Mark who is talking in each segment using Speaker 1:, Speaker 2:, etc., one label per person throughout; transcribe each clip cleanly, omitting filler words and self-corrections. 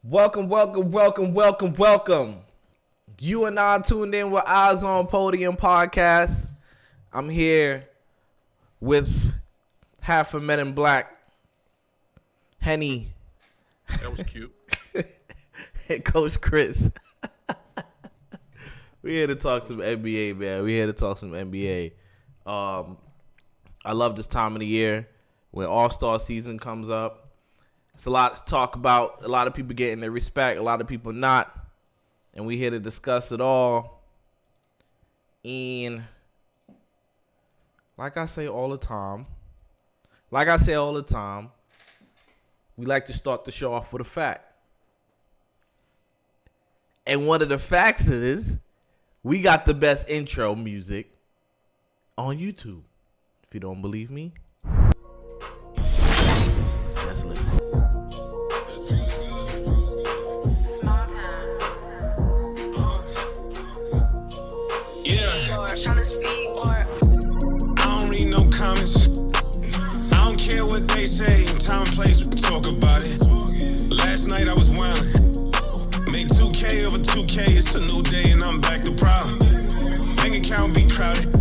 Speaker 1: Welcome. You and I tuned in with Eyesonpodium podcast. I'm here with half a Men in Black, Henny,
Speaker 2: That was cute.
Speaker 1: and Coach Chris. We here to talk some NBA, man. We here to talk some NBA. I love this time of the year when All-Star season comes up. It's a lot to talk about. A lot of people getting their respect. A lot of people not. And we here to discuss it all. And like I say all the time, we like to start the show off with a fact. And one of the facts is we got the best intro music on YouTube. If you don't believe me, let's listen.
Speaker 3: I don't read no comments. I don't care what they say. Time and place, we can talk about it. Last night I was wildin'. Made 2K over 2K. It's a new day and I'm back to problem. Bank account be crowded.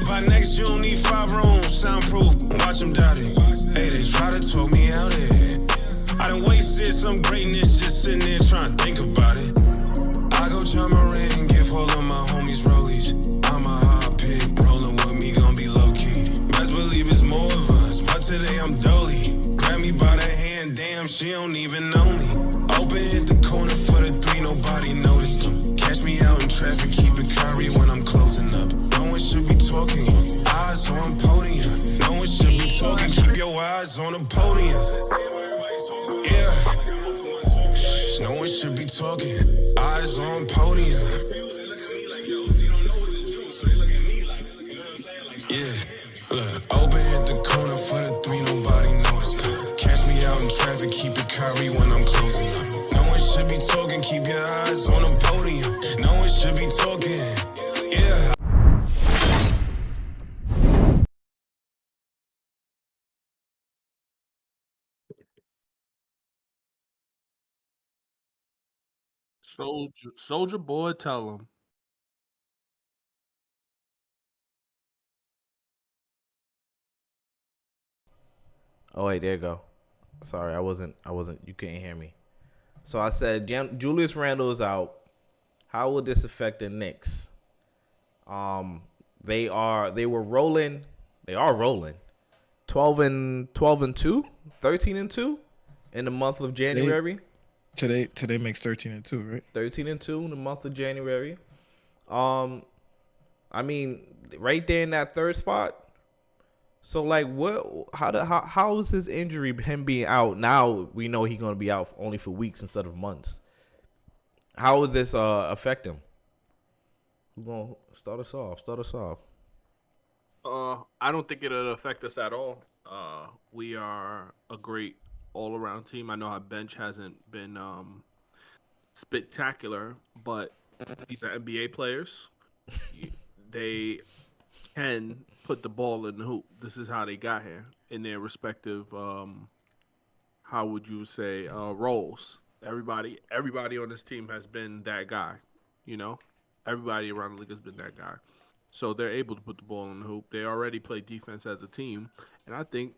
Speaker 3: By next June, need 5 rooms, soundproof. Watch them doubt it. Hey, they try to talk me out of it. I done wasted some greatness just sitting there trying to think about it. I go jump a ring, give all of my homies rollies. I'm a hot pick, rolling with me, gon' be low-key. Best believe it's more of us, but today I'm dolly. Grab me by the hand, damn, she don't even know me. Open hit the corner for the 3, nobody noticed them. Catch me out in traffic, keep it curry when I'm closing up. No one should be talking, eyes on podium. No one should be talking, keep your eyes on the podium. Yeah. No one should be talking, eyes on podium. Yeah, look, open at the corner for the 3, nobody noticed. Catch me out in traffic, keep it curry when I'm closing up. No one should be talking, keep your eyes on the podium. No one should be talking, yeah.
Speaker 2: Soldier boy, tell him.
Speaker 1: Oh wait, there you go. Sorry, I wasn't. You couldn't hear me. So I said Julius Randle is out. How will this affect the Knicks? They were rolling. They are rolling. 12-2, 13-2 in the month of January.
Speaker 4: Today makes 13-2, right?
Speaker 1: 13-2 in the month of January. I mean, right there in that third spot. So like, how is his injury? Him being out now, we know he's gonna be out only for weeks instead of months. How would this affect him? Who's gonna start us off?
Speaker 2: I don't think it'll affect us at all. We are a great all-around team. I know our bench hasn't been spectacular, but these are NBA players. They can put the ball in the hoop. This is how they got here in their respective, how would you say, roles. Everybody on this team has been that guy. You know, everybody around the league has been that guy. So they're able to put the ball in the hoop. They already play defense as a team, and I think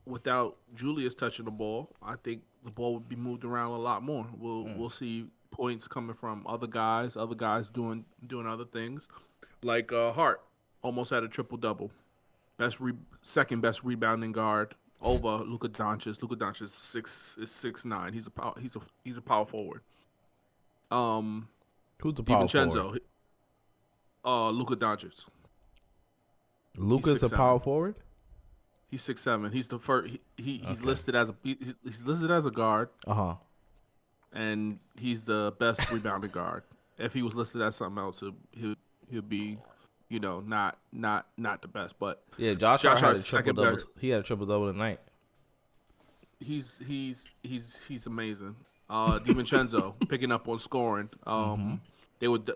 Speaker 2: without Julius touching the ball, I think the ball would be moved around a lot more. We'll see points coming from other guys doing other things. Like Hart almost had a triple double, second best rebounding guard over Luka Doncic. Luka Doncic is 6'9". He's a power forward.
Speaker 1: Who's the power
Speaker 2: DiVincenzo,
Speaker 1: forward?
Speaker 2: Luka Doncic.
Speaker 1: Luka's a
Speaker 2: 6'7".
Speaker 1: power forward.
Speaker 2: He's 6'7". He's the first. He's listed as a guard. And he's the best rebounding guard. If he was listed as something else, he'll be, not the best. But
Speaker 1: Yeah, Josh Hart had a triple
Speaker 2: second
Speaker 1: double.
Speaker 2: better.
Speaker 1: He had a triple double tonight.
Speaker 2: He's amazing. DiVincenzo picking up on scoring. They would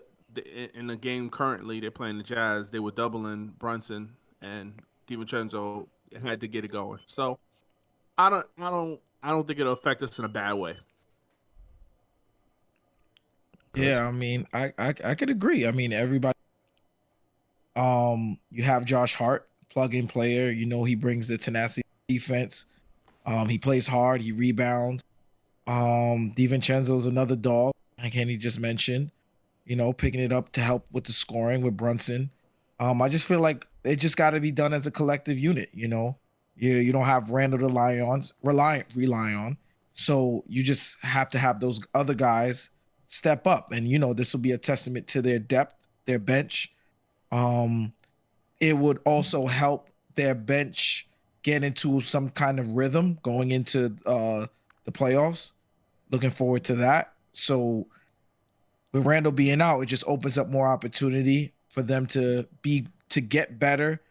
Speaker 2: in the game currently they're playing the Jazz. They were doubling Brunson, and DiVincenzo had to get it going. So I don't think it'll affect us in a bad way.
Speaker 4: Yeah, I mean, I could agree. I mean, everybody. You have Josh Hart, plug-in player. You know, he brings the tenacity defense. He plays hard. He rebounds. DiVincenzo's another dog. Like Kenny just mentioned. You know, picking it up to help with the scoring with Brunson. I just feel like it just got to be done as a collective unit. You know, you don't have Randall to rely on. So you just have to have those other guys step up, and you know this will be a testament to their depth, their bench. Um, it would also help their bench get into some kind of rhythm going into the playoffs. Looking forward to that. So with Randall being out, it just opens up more opportunity for them to get better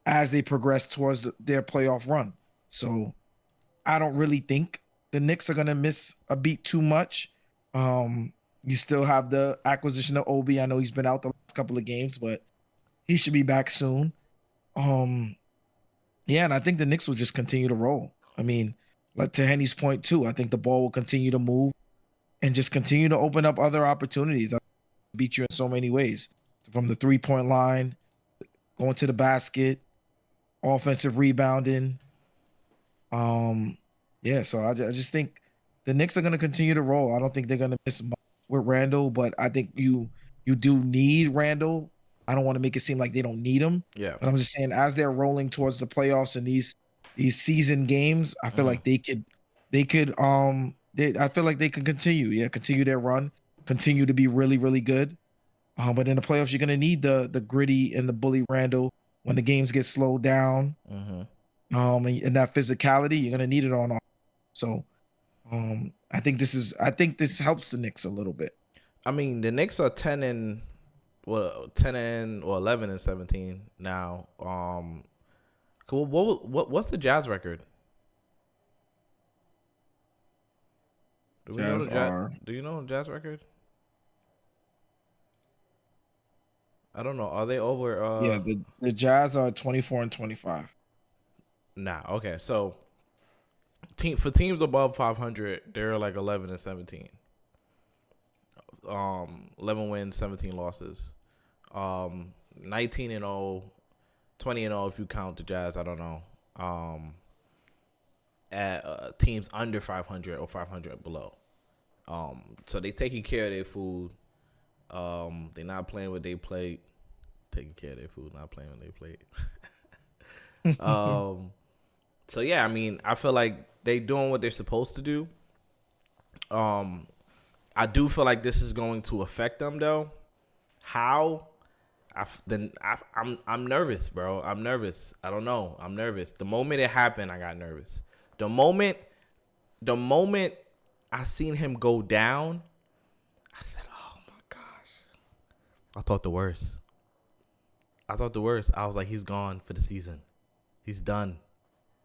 Speaker 4: as they progress towards their playoff run. So I don't really think the Knicks are gonna miss a beat too much. You still have the acquisition of Obi. I know he's been out the last couple of games, but he should be back soon. Um, yeah, and I think the Knicks will just continue to roll. I mean, like to Henny's point too, I think the ball will continue to move and just continue to open up other opportunities. I beat you in so many ways, from the 3-point line, going to the basket, offensive rebounding. Yeah, so I just think the Knicks are going to continue to roll. I don't think they're going to miss much with Randall, but I think you do need Randall. I don't want to make it seem like they don't need him.
Speaker 1: Yeah.
Speaker 4: But I'm just saying, as they're rolling towards the playoffs and these season games, I feel like I feel like they can continue their run, continue to be really, really good. But in the playoffs, you're gonna need the gritty and the bully Randall when the games get slowed down. And that physicality, you're gonna need it on. So, I think this helps the Knicks a little bit.
Speaker 1: I mean, the Knicks are 10 or 11 and 17 now. Cool. What's the Jazz record? Do you know the Jazz record? I don't know. Are they over?
Speaker 4: Yeah, the Jazz are 24 and 25.
Speaker 1: Nah. Okay. So, for teams above 500, they're like 11 and 17. 11 wins, 17 losses. 19 and 0, 20 and 0 if you count the Jazz. I don't know. At teams under 500 or 500 below. So they taking care of their food. They're not playing what they played. Taking care of their food, not playing what they played. So yeah, I mean, I feel like they doing what they're supposed to do. I do feel like this is going to affect them though. How? I'm nervous, bro. I'm nervous. I don't know. I'm nervous. The moment it happened, I got nervous. The moment I seen him go down, I said, "Oh my gosh!" I thought the worst. I was like, "He's gone for the season. He's done."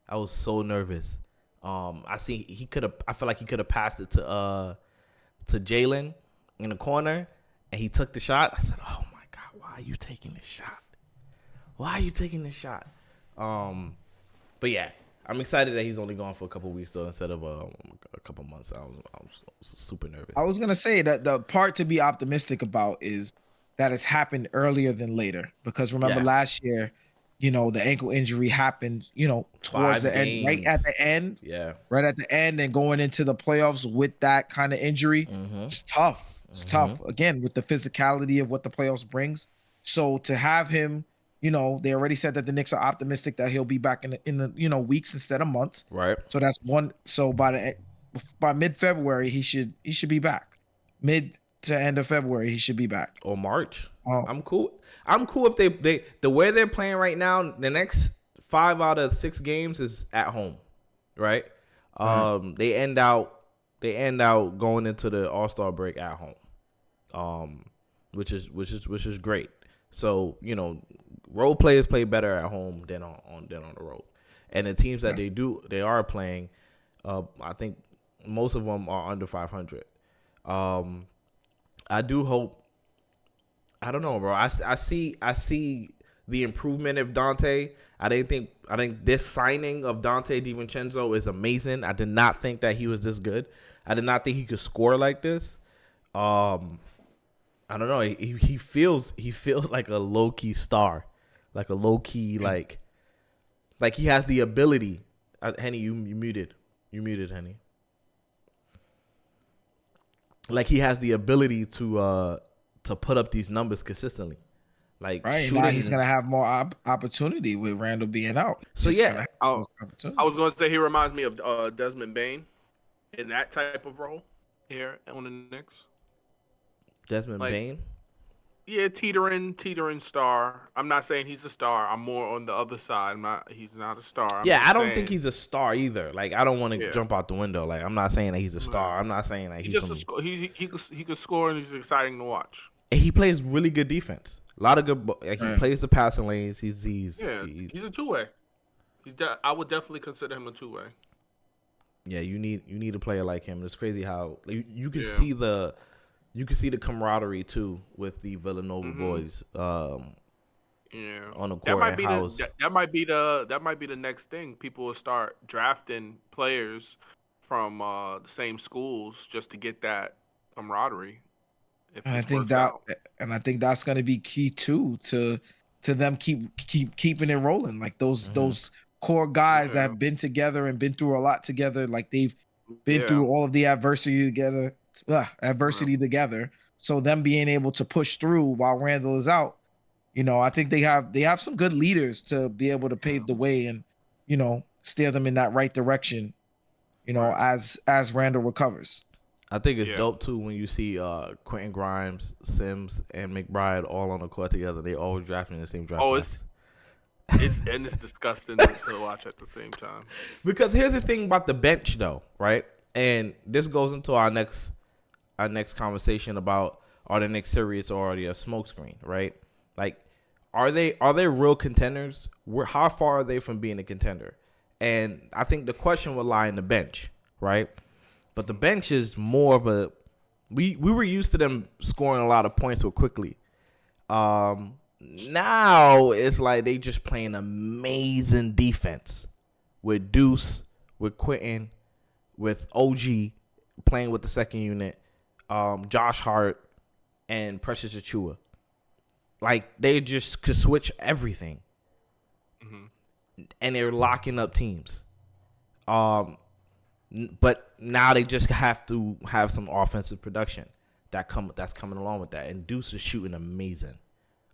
Speaker 1: I was so nervous. I feel like he could have passed it to Jalen in the corner, and he took the shot. I said, "Oh my God, why are you taking this shot? Why are you taking this shot?" But yeah, I'm excited that he's only gone for a couple weeks though, instead of a couple months. I was super nervous.
Speaker 4: I was gonna say that the part to be optimistic about is that it's happened earlier than later, because remember last year, you know, the ankle injury happened, you know, towards the end, right at the end.
Speaker 1: Yeah.
Speaker 4: Right at the end, and going into the playoffs with that kind of injury. It's tough. It's tough. Again, with the physicality of what the playoffs brings. So to have him, you know, they already said that the Knicks are optimistic that he'll be back in the weeks instead of months.
Speaker 1: Right.
Speaker 4: So that's one. So by mid-February, he should be back. Mid to end of February, he should be back.
Speaker 1: Or March. I'm cool. I'm cool if they the way they're playing right now. The next 5 out of 6 games is at home, right? They end out going into the Allstar break at home, which is great. So you know, role players play better at home than on the road, and the teams that they are playing, I think most of them are under 500. I do hope. I don't know, bro. I see the improvement of Dante. I think this signing of Dante DiVincenzo is amazing. I did not think that he was this good. I did not think he could score like this. I don't know. He feels like a low key star, like a low key like he has the ability. Henny, you muted. You muted, Henny. Like he has the ability to put up these numbers consistently. Like
Speaker 4: Right
Speaker 1: shooting.
Speaker 4: now, he's gonna have more opportunity with Randall being out.
Speaker 1: So
Speaker 4: He's
Speaker 1: yeah,
Speaker 4: gonna have
Speaker 2: I
Speaker 4: those opportunities.
Speaker 2: I was going to say he reminds me of Desmond Bain in that type of role here on the Knicks.
Speaker 1: Desmond
Speaker 2: like-
Speaker 1: Bain.
Speaker 2: Yeah, teetering star. I'm not saying he's a star. I'm more on the other side. He's not a star. I'm
Speaker 1: Yeah,
Speaker 2: just
Speaker 1: I don't
Speaker 2: saying,
Speaker 1: think he's a star either. Like I don't want to
Speaker 2: Yeah.
Speaker 1: jump out the window. Like I'm not saying that he's a star. I'm not saying that
Speaker 2: He
Speaker 1: he's
Speaker 2: just he could score and he's exciting to watch.
Speaker 1: And he plays really good defense. A lot of good. Like he plays the passing lanes. He's
Speaker 2: He's a two-way. I would definitely consider him a two-way.
Speaker 1: Yeah, you need a player like him. It's crazy how you can
Speaker 2: Yeah.
Speaker 1: see the camaraderie too with the Villanova boys.
Speaker 2: Yeah,
Speaker 1: On the court.
Speaker 2: that might be
Speaker 1: and
Speaker 2: that might be the next thing. People will start drafting players from the same schools just to get that camaraderie. If
Speaker 4: And I
Speaker 2: this
Speaker 4: think
Speaker 2: works
Speaker 4: that,
Speaker 2: out.
Speaker 4: and I think that's going to be key too to them keeping it rolling. Like those core guys that have been together and been through a lot together. Like they've been through all of the adversity together. Together. So them being able to push through while Randall is out, I think they have some good leaders to be able to pave the way and steer them in that right direction. As Randall recovers.
Speaker 1: I think it's dope too when you see Quentin Grimes, Sims, and McBride all on the court together. They all drafting in the same draft.
Speaker 2: Oh, it's disgusting to watch at the same time.
Speaker 1: Because here's the thing about the bench, though, right? And this goes into our next conversation about are the Knicks serious or are they a smokescreen, right? Like, are they real contenders? How far are they from being a contender? And I think the question will lie in the bench, right? But the bench is more of a we were used to them scoring a lot of points so quickly. Now it's like they just playing amazing defense with Deuce, with Quentin, with OG playing with the second unit, Josh Hart, and Precious Achua. Like they just could switch everything, and they're locking up teams. But now they just have to have some offensive production that's coming along with that. And Deuce is shooting amazing.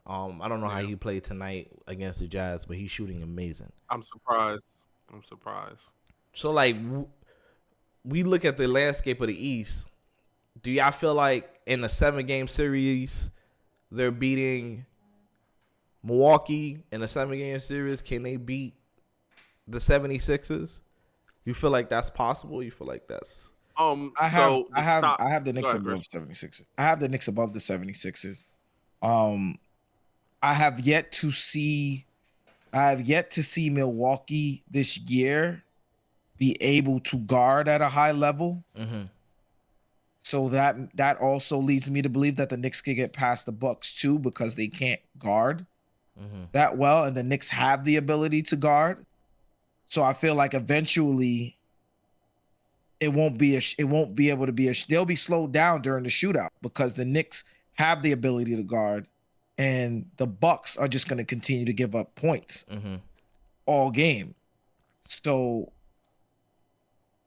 Speaker 1: I don't know how he played tonight against the Jazz, but he's shooting amazing.
Speaker 2: I'm surprised.
Speaker 1: So, like, we look at the landscape of the East. Do y'all feel like in a 7-game series, they're beating Milwaukee in a 7-game series? Can they beat the 76ers? You feel like that's possible? You feel like that's...
Speaker 4: I have the Knicks above 76ers. I have the Knicks above the 76ers. I have yet to see Milwaukee this year be able to guard at a high level.
Speaker 1: Mm-hmm.
Speaker 4: So that also leads me to believe that the Knicks could get past the Bucks too, because they can't guard that well, and the Knicks have the ability to guard. So I feel like eventually it won't be able to be they'll be slowed down during the shootout because the Knicks have the ability to guard, and the Bucks are just going to continue to give up points all game. So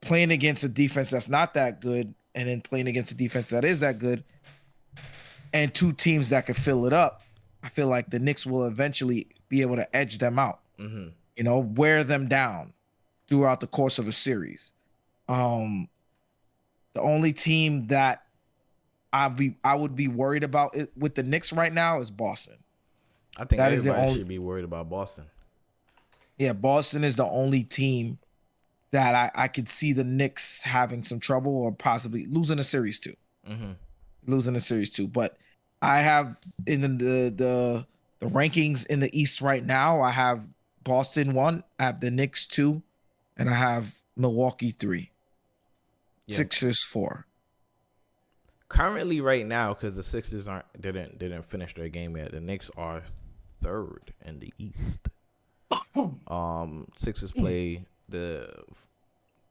Speaker 4: playing against a defense that's not that good, and then playing against a defense that is that good, and two teams that can fill it up, I feel like the Knicks will eventually be able to edge them out. Wear them down throughout the course of a series. The only team that I would be worried about it with the Knicks right now is Boston.
Speaker 1: I think that everybody should be worried about Boston.
Speaker 4: Yeah, Boston is the only team that I could see the Knicks having some trouble or possibly losing a series to. But I have in the rankings in the East right now, I have Boston 1, I have the Knicks 2, and I have Milwaukee 3. Sixers 4.
Speaker 1: Currently, right now, because the Sixers didn't finish their game yet, the Knicks are 3rd in the East. Sixers play the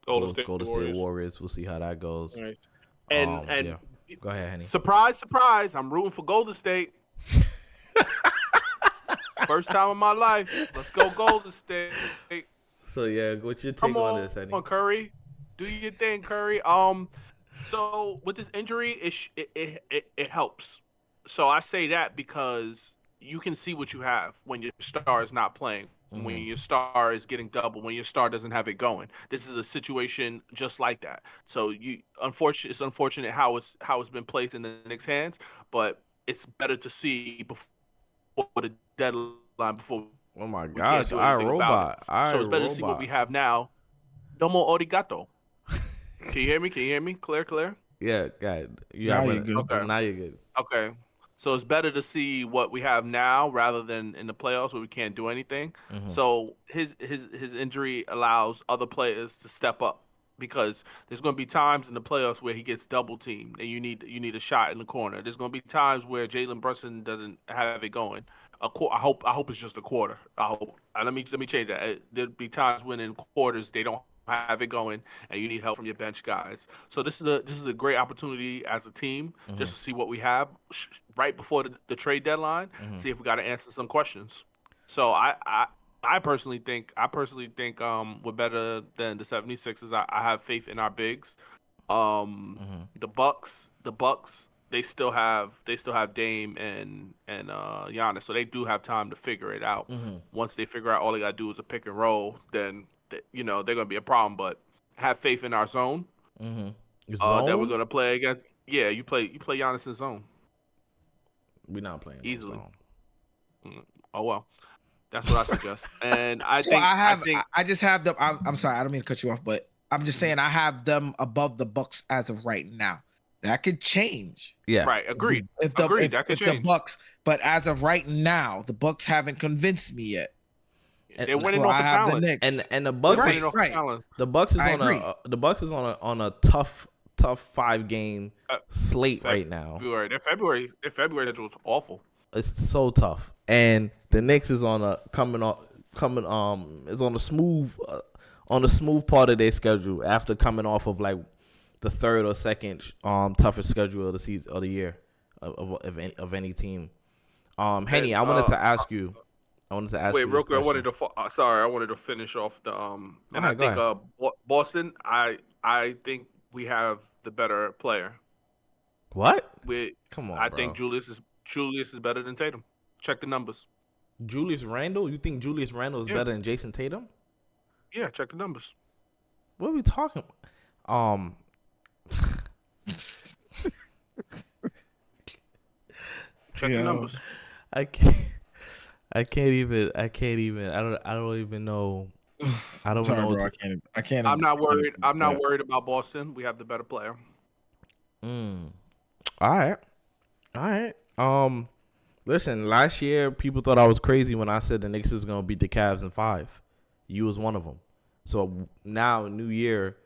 Speaker 1: Golden State Warriors. We'll see how that goes.
Speaker 2: Right. And
Speaker 1: Go ahead, Henny.
Speaker 2: Surprise, surprise! I'm rooting for Golden State. First time in my life. Let's go Golden State.
Speaker 1: So yeah, what's your
Speaker 2: Come
Speaker 1: take on this, Henny?
Speaker 2: on, Curry. Do your thing, Curry. So with this injury, it helps. So I say that because you can see what you have when your star is not playing, when your star is getting double, when your star doesn't have it going. This is a situation just like that. So it's unfortunate how it's been placed in the Knicks' hands, but it's better to see before the deadline, before
Speaker 1: Oh my
Speaker 2: we can't
Speaker 1: gosh,
Speaker 2: do
Speaker 1: I
Speaker 2: anything about it.
Speaker 1: robot. I
Speaker 2: So it's better to see what we
Speaker 1: robot.
Speaker 2: have now. Domo origato. Can you hear me? Can you hear me? Clear.
Speaker 1: Yeah, God. You
Speaker 4: Now
Speaker 1: have
Speaker 4: you're
Speaker 1: it.
Speaker 4: good.
Speaker 2: Okay.
Speaker 1: Now you're good.
Speaker 2: Okay. So it's better to see what we have now rather than in the playoffs where we can't do anything. So his injury allows other players to step up because there's going to be times in the playoffs where he gets double teamed and you need a shot in the corner. There's going to be times where Jalen Brunson doesn't have it going. I hope it's just a quarter. I hope. Let me change that. There'll be times when in quarters they don't have it going and you need help from your bench guys. So this is a great opportunity as a team just to see what we have right before the trade deadline, see if we got to answer some questions. So I personally think we're better than the 76ers. I have faith in our bigs. The Bucks they still have Dame and Giannis, so they do have time to figure it out. Once they figure out all they got to do is a pick and roll, then they're going to be a problem, but have faith in our zone that we're going to play against. Yeah, you play Giannis in zone.
Speaker 1: We're not playing
Speaker 2: easily.
Speaker 1: Zone.
Speaker 2: Oh, well. That's what I suggest. And I
Speaker 4: So
Speaker 2: think
Speaker 4: I just have them. I'm sorry, I don't mean to cut you off, but I'm just saying I have them above the Bucks as of right now. That could change.
Speaker 1: Yeah.
Speaker 2: right. Agreed.
Speaker 4: If
Speaker 2: That could
Speaker 4: the
Speaker 2: change.
Speaker 4: Bucks, but as of right now, the Bucks haven't convinced me yet.
Speaker 2: They're winning
Speaker 4: So
Speaker 2: off
Speaker 4: I
Speaker 2: of
Speaker 4: have
Speaker 2: talent.
Speaker 4: the Knicks.
Speaker 1: And the
Speaker 2: They're
Speaker 1: Bucks
Speaker 2: winning
Speaker 1: is
Speaker 2: off of
Speaker 4: right.
Speaker 2: talent.
Speaker 1: the Bucks is
Speaker 4: I
Speaker 1: on
Speaker 4: agree.
Speaker 1: the Bucks is on a tough 5-game slate right now.
Speaker 2: Their February schedule was awful.
Speaker 1: It's so tough, and the Knicks is on a is on the smooth part of their schedule after coming off of like the third or second toughest schedule of the season of the year of any team. Henny, I wanted to ask you.
Speaker 2: Wait, real quick. I wanted to finish off the and I think Boston. I think we have the better player.
Speaker 1: What? Come on,
Speaker 2: I
Speaker 1: bro.
Speaker 2: think Julius is better than Tatum. Check the numbers.
Speaker 1: Julius Randle? You think Julius Randle is better than Jason Tatum?
Speaker 2: Yeah, check the numbers.
Speaker 1: What are we talking about?
Speaker 2: Check the numbers.
Speaker 1: I can't even. I don't even know. I don't know.
Speaker 4: Bro, I can't.
Speaker 2: I'm not worried. I'm not worried about Boston. We have the better player.
Speaker 1: All right. Listen, last year people thought I was crazy when I said the Knicks was gonna beat the Cavs in 5. You was one of them. So now, new year,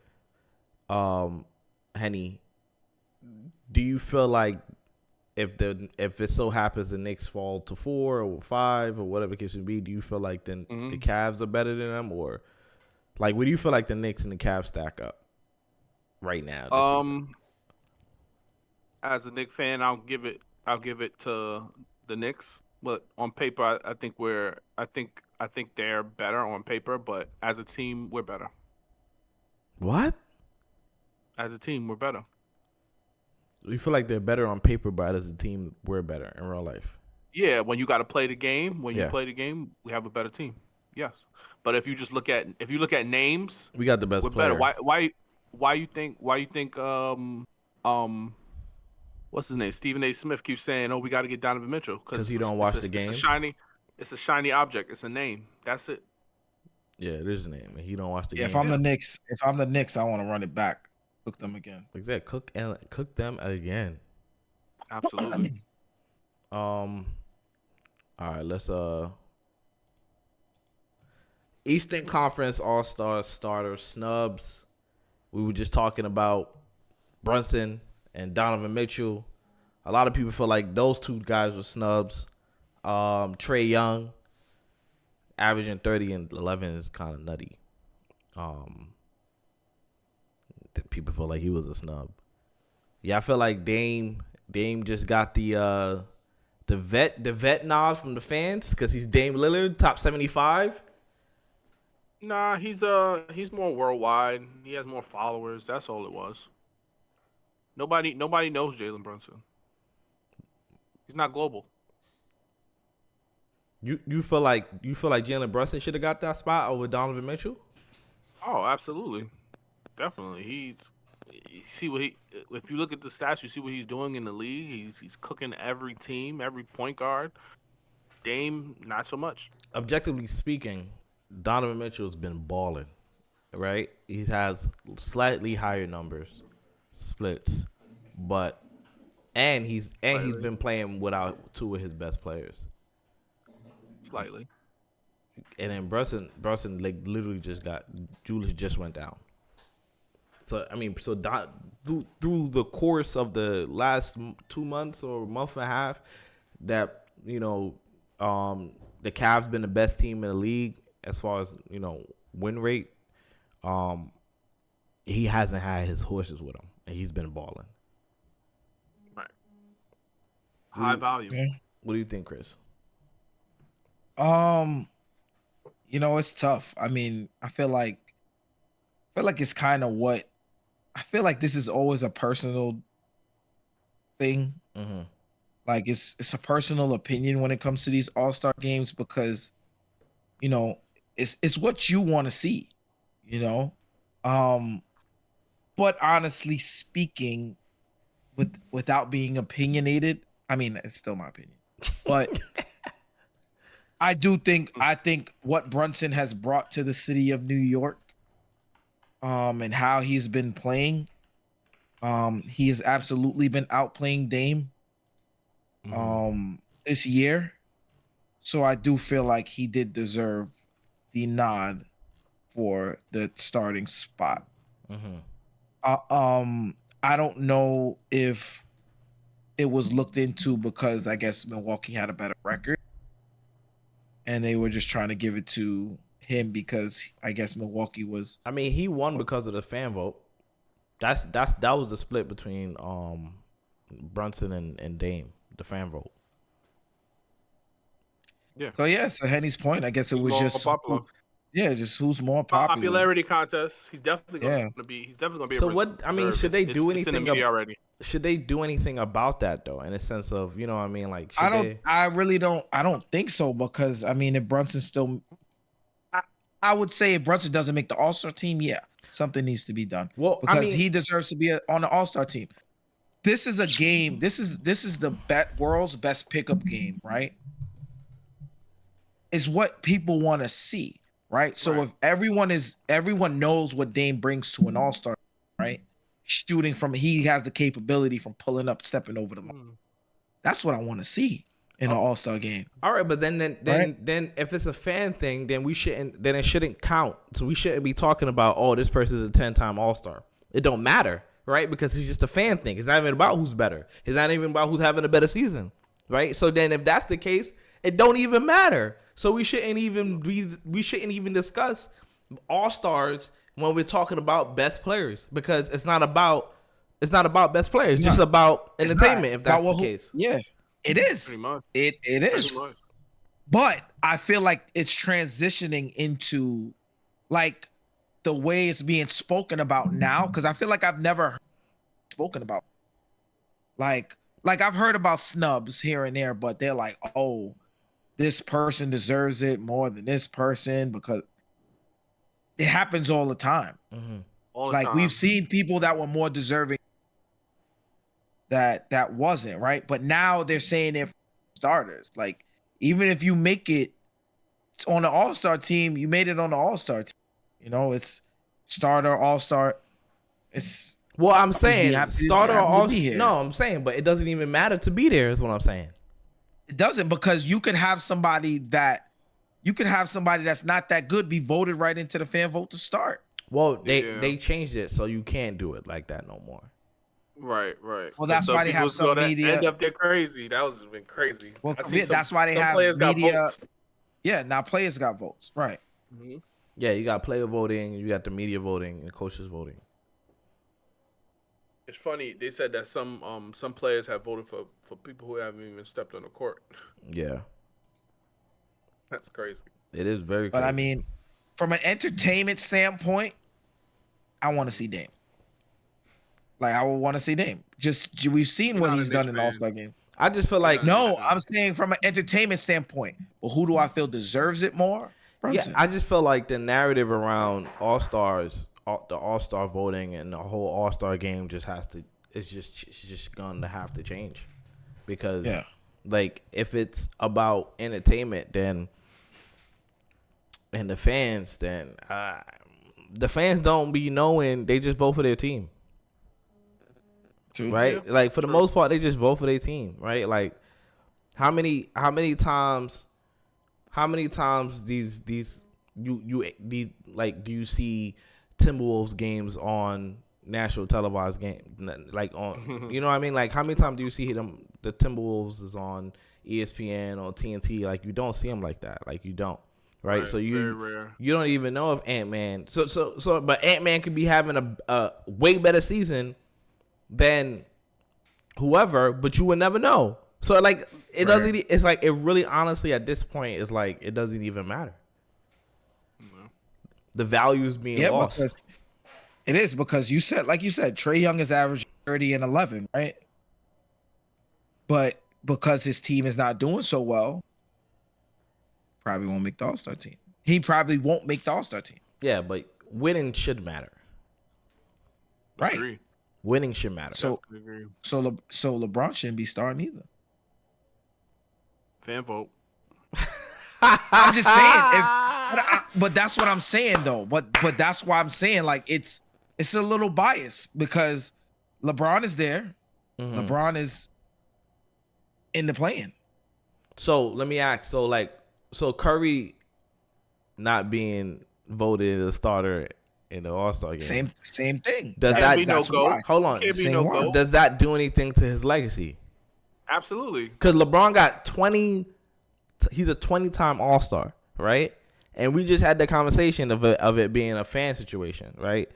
Speaker 1: Henny, do you feel like if it so happens the Knicks fall to 4 or 5 or whatever the case may be, do you feel like then the Cavs are better than them, or like what do you feel like the Knicks and the Cavs stack up right now?
Speaker 2: As a Knicks fan, I'll give it to the Knicks, but on paper, I think they're better on paper, but as a team, we're better.
Speaker 1: What?
Speaker 2: As a team, we're better.
Speaker 1: You feel like they're better on paper, but as a team, we're better in real life.
Speaker 2: Yeah, when you got to play the game, you play the game, we have a better team. Yes, but if you look at names,
Speaker 1: we got the best
Speaker 2: we're
Speaker 1: player.
Speaker 2: better. Why you think what's his name? Stephen A. Smith keeps saying, "Oh, we got to get Donovan Mitchell
Speaker 1: because he don't watch the games."
Speaker 2: It's a shiny object. It's a name. That's it.
Speaker 1: Yeah, it is a name, and he don't watch the games.
Speaker 4: If I'm the Knicks, I want to run it back, cook them again.
Speaker 1: Like that, cook them again.
Speaker 2: Absolutely.
Speaker 1: All right, let's Eastern Conference All-Star starter snubs. We were just talking about Brunson and Donovan Mitchell. A lot of people feel like those two guys were snubs. Trae Young averaging 30 and 11 is kind of nutty. People feel like he was a snub. Yeah, I feel like Dame just got the vet nod from the fans because he's Dame Lillard, top 75.
Speaker 2: Nah, he's more worldwide. He has more followers. That's all it was. Nobody knows Jalen Brunson. He's not global.
Speaker 1: You feel like Jalen Brunson should have got that spot over Donovan Mitchell?
Speaker 2: Oh, absolutely, definitely. You see what he. If you look at the stats, you see what he's doing in the league. He's cooking every team, every point guard. Dame, not so much.
Speaker 1: Objectively speaking, Donovan Mitchell's been balling, right? He has slightly higher numbers, splits, but he's been playing without two of his best players.
Speaker 2: Slightly.
Speaker 1: And then Brunson like literally Julius just went down. So I mean, through the course of the last 2 months or month and a half, that the Cavs been the best team in the league as far as win rate. He hasn't had his horses with him, and he's been balling.
Speaker 2: Right. High volume.
Speaker 4: Yeah.
Speaker 1: What do you think, Chris?
Speaker 4: It's tough. I mean, I feel like it's kind of what I feel like this is always a personal thing.
Speaker 1: Mm-hmm.
Speaker 4: Like it's a personal opinion when it comes to these All-Star games because it's what you want to see, but honestly speaking, without being opinionated, I mean, it's still my opinion, but I think what Brunson has brought to the city of New York, and how he's been playing, he has absolutely been outplaying Dame, this year. So I do feel like he did deserve the nod for the starting spot.
Speaker 1: Mm-hmm.
Speaker 4: I don't know if it was looked into because I guess Milwaukee had a better record, and they were just trying to give it to him because I guess Milwaukee was.
Speaker 1: I mean, he won because of the fan vote. That was the split between Brunson and Dame, the fan vote.
Speaker 2: Yeah.
Speaker 4: So yeah, so Henny's point, I guess it was just
Speaker 2: popular.
Speaker 4: just who's more popular.
Speaker 2: Popularity contest. He's definitely going to be. He's definitely going to be.
Speaker 1: So what? I mean, should they do anything?
Speaker 2: It's in the media already.
Speaker 1: Should they do anything about that though? In a sense of, what I mean, like
Speaker 4: I don't think so because I mean, if Brunson still, I would say if Brunson doesn't make the All-Star team, yeah, something needs to be done.
Speaker 1: Well,
Speaker 4: because he deserves to be on the All-Star team. This is a game. This is the world's best pickup game, right? Is what people want to see, right? So if everyone knows what Dame brings to an All-Star, right? Shooting from, he has the capability from pulling up, stepping over the line. That's what I want to see in an All-Star game.
Speaker 1: All right, but then if it's a fan thing, then it shouldn't count. So we shouldn't be talking about, oh, this person is a 10-time All-Star. It don't matter, right? Because it's just a fan thing. It's not even about who's better. It's not even about who's having a better season, right? So then if that's the case, it don't even matter. So we shouldn't even discuss All-Stars when we're talking about best players because it's not about best players. It's just about entertainment. If that's the case,
Speaker 4: yeah, it is.
Speaker 2: Pretty much.
Speaker 4: It is. But I feel like it's transitioning into like the way it's being spoken about now because I feel like I've never heard it spoken about. Like I've heard about snubs here and there, but they're like, oh, this person deserves it more than this person because it happens all the time.
Speaker 1: Mm-hmm.
Speaker 2: All the time.
Speaker 4: We've seen people that were more deserving that wasn't, right? But now they're saying they're starters. Like, even if you make it on the All-Star team, you made it on the All-Star team. It's starter, All-Star. It's
Speaker 1: I'm saying starter or All-Star.
Speaker 4: No,
Speaker 1: No, I'm saying, but it doesn't even matter to be there. Is what I'm saying.
Speaker 4: It doesn't because you could have somebody that's not that good be voted right into the fan vote to start.
Speaker 1: Well, they changed it so you can't do it like that no more.
Speaker 2: Right.
Speaker 4: Well, that's why they have some media.
Speaker 2: End up there crazy. That was been crazy.
Speaker 4: Well, that's why they have media. Yeah, now players got votes, right?
Speaker 2: Mm-hmm.
Speaker 1: Yeah, you got player voting, you got the media voting, and coaches voting.
Speaker 2: It's funny. They said that some players have voted for people who haven't even stepped on the court.
Speaker 1: Yeah,
Speaker 2: That's crazy.
Speaker 1: it is very
Speaker 4: But
Speaker 1: crazy.
Speaker 4: I mean, from an entertainment standpoint, I want to see Dame. Like I would want to see Dame. Just we've seen
Speaker 2: You're
Speaker 4: what
Speaker 2: not a
Speaker 4: he's
Speaker 2: Knicks
Speaker 4: done in
Speaker 2: fan.
Speaker 4: All-Star game.
Speaker 1: I just feel like
Speaker 4: No, I'm saying from an entertainment standpoint. But who do I feel deserves it more? Brunson.
Speaker 1: Yeah, I just feel like the narrative around All-Stars, the All-Star voting and the whole All-Star game it's just gonna have to change. Because
Speaker 4: Yeah.
Speaker 1: like if it's about entertainment then and the fans don't be knowing, they just vote for their team.
Speaker 4: Too.
Speaker 1: Right?
Speaker 2: Yeah,
Speaker 1: Like for the
Speaker 2: true.
Speaker 1: most part they just vote for their team, right? Like how many times these like do you see Timberwolves games on national televised game, like on you know what I mean? Like how many times do you see the Timberwolves is on ESPN or TNT? Like you don't see them like that. Like you don't. Right? So
Speaker 2: very rare.
Speaker 1: you don't even know if Ant-Man but Ant-Man could be having a way better season than whoever, but you would never know. So like it doesn't. It's like it really, honestly, at this point, is like it doesn't even matter.
Speaker 2: No.
Speaker 1: The value is being lost.
Speaker 4: Because it is because you said, Trae Young is averaging 30 and 11, right? But because his team is not doing so well, probably won't make the All-Star team. He probably won't make the All-Star team.
Speaker 1: Yeah, but winning should matter.
Speaker 4: Right.
Speaker 2: Agree.
Speaker 1: Winning should matter.
Speaker 4: So
Speaker 2: Agree.
Speaker 4: so LeBron shouldn't be starting either.
Speaker 2: Fan vote.
Speaker 4: I'm just saying, but that's what I'm saying though. But that's why I'm saying like it's a little biased because LeBron is there.
Speaker 1: Mhm.
Speaker 4: LeBron is in the play-in.
Speaker 1: So let me ask. So Curry not being voted a starter in the All-Star game.
Speaker 4: Same thing.
Speaker 1: Does
Speaker 2: Can't
Speaker 1: that
Speaker 2: be no
Speaker 4: that's
Speaker 2: go.
Speaker 4: why.
Speaker 1: hold on?
Speaker 2: Can't be
Speaker 4: Same
Speaker 2: no
Speaker 4: one.
Speaker 2: go.
Speaker 1: Does that do anything to his legacy?
Speaker 2: Absolutely.
Speaker 1: Because LeBron got 20. He's a 20-time All-Star, right? And we just had the conversation of it being a fan situation, right?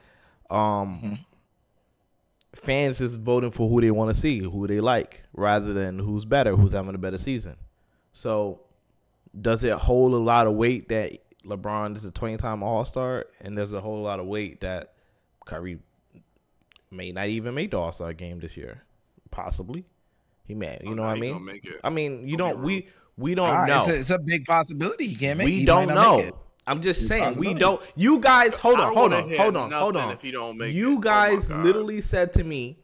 Speaker 1: Fans is voting for who they want to see, who they like, rather than who's better, who's having a better season. So, does it hold a lot of weight that LeBron is a 20-time All-Star, and there's a whole lot of weight that Curry may not even make the All-Star game this year? Possibly, he may. You know what I
Speaker 2: He's
Speaker 1: mean?
Speaker 2: gonna make it.
Speaker 1: I mean, you
Speaker 2: Don't
Speaker 1: don't.
Speaker 2: be
Speaker 1: We don't know.
Speaker 4: It's a big possibility he can't make.
Speaker 1: We
Speaker 4: He
Speaker 1: don't
Speaker 4: might not make
Speaker 1: know.
Speaker 4: it.
Speaker 1: I'm just saying we
Speaker 4: possibility.
Speaker 1: don't. You guys, hold
Speaker 2: I
Speaker 1: on.
Speaker 2: don't wanna hear nothing if he don't make it.
Speaker 1: You
Speaker 2: Oh my
Speaker 1: guys
Speaker 2: God.
Speaker 1: literally said to me,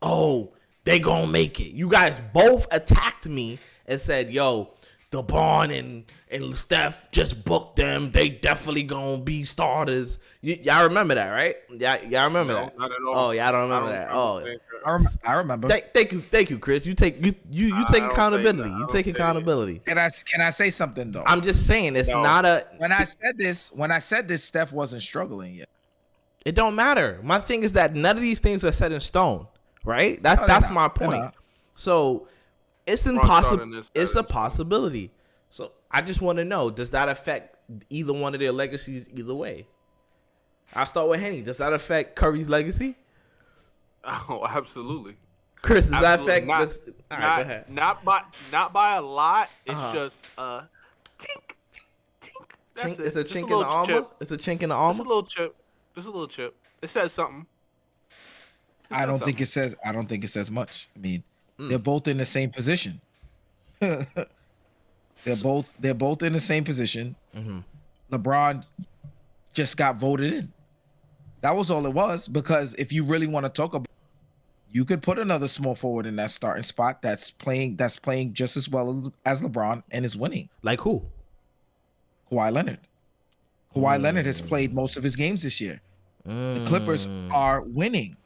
Speaker 1: "Oh, they gonna make it." You guys both attacked me and said, "Yo, LeBron and Steph just booked them. They definitely gonna be starters." Y'all remember that, right? Y'all remember
Speaker 2: No,
Speaker 1: that?
Speaker 2: not at all.
Speaker 1: Oh, y'all don't remember
Speaker 2: I
Speaker 1: that.
Speaker 2: don't
Speaker 1: Oh,
Speaker 2: think-
Speaker 4: I remember.
Speaker 1: thank you, Chris. You take
Speaker 2: I don't
Speaker 1: accountability.
Speaker 2: say- I
Speaker 1: You
Speaker 2: don't
Speaker 1: take
Speaker 2: say it.
Speaker 1: accountability.
Speaker 4: Can I say something though?
Speaker 1: I'm just saying it's
Speaker 2: No.
Speaker 1: not a.
Speaker 4: when I said this, Steph wasn't struggling yet.
Speaker 1: It don't matter. My thing is that none of these things are set in stone, right?
Speaker 4: No, they're
Speaker 1: That's
Speaker 4: not.
Speaker 1: my
Speaker 4: They're
Speaker 1: point.
Speaker 4: not.
Speaker 1: So it's
Speaker 2: starting
Speaker 1: impossible.
Speaker 2: this
Speaker 1: It's a
Speaker 2: Thursday.
Speaker 1: possibility. So I just want to know: does that affect either one of their legacies either way? I'll start with Henny. Does that affect Curry's legacy?
Speaker 2: Oh, absolutely.
Speaker 1: Chris, does that
Speaker 2: Absolutely
Speaker 1: affect?
Speaker 2: not.
Speaker 1: This? All right, go ahead.
Speaker 2: Not by a lot. It's
Speaker 1: Uh-huh.
Speaker 2: just tink, tink. That's
Speaker 1: Chink, it's a
Speaker 2: Just
Speaker 1: chink in
Speaker 2: little
Speaker 1: the armor.
Speaker 2: chip.
Speaker 1: It's a chink in the
Speaker 2: Just a
Speaker 1: armor.
Speaker 2: little chip. Just a little chip. It says something.
Speaker 4: I don't think it says much. I mean, they're both in the same position. they're both in the same position. LeBron just got voted in. That was all it was. Because if you really want to talk about, you could put another small forward in that starting spot that's playing just as well as LeBron and is winning.
Speaker 1: Like who?
Speaker 4: Kawhi Leonard. Kawhi Leonard has played most of his games this year. The Clippers are winning.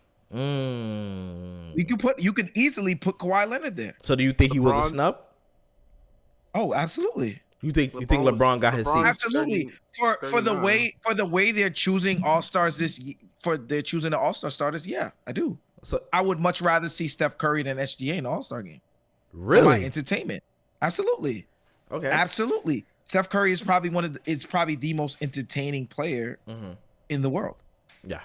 Speaker 4: You could easily put Kawhi Leonard there.
Speaker 1: So do you think he was a
Speaker 2: LeBron-
Speaker 1: snub?
Speaker 4: Oh, absolutely.
Speaker 1: You think
Speaker 2: LeBron was-
Speaker 1: LeBron got his
Speaker 2: LeBron-
Speaker 1: seat?
Speaker 4: Absolutely. For the
Speaker 2: 39.
Speaker 4: way they're choosing all-stars they're choosing the all-star starters, yeah, I do.
Speaker 1: So
Speaker 4: I would much rather see Steph Curry than SGA in the All-Star game. For my
Speaker 1: really?
Speaker 4: entertainment. Absolutely.
Speaker 1: Okay.
Speaker 4: Absolutely. Steph Curry is probably probably the most entertaining player in the world.
Speaker 1: Yeah.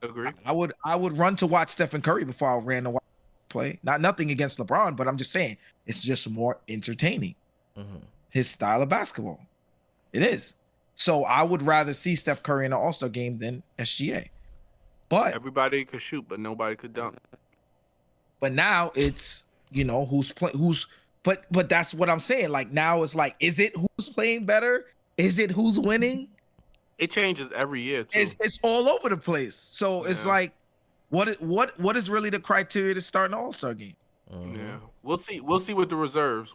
Speaker 2: Agree.
Speaker 4: I would run to watch Stephen Curry before I ran to watch play. Nothing against LeBron, but I'm just saying it's just more entertaining.
Speaker 1: Mm-hmm.
Speaker 4: His style of basketball. It is. So I would rather see Steph Curry in an All-Star game than SGA. But
Speaker 2: Everybody could shoot, but nobody could dunk.
Speaker 4: now it's, but that's what I'm saying. Like now it's like, is it who's playing better? Is it who's winning?
Speaker 2: It changes every year too.
Speaker 4: It's all over the place. So it's
Speaker 2: Yeah.
Speaker 4: like, what is really the criteria to start an All-Star game?
Speaker 1: Mm-hmm.
Speaker 2: Yeah, we'll see. We'll see with the reserves.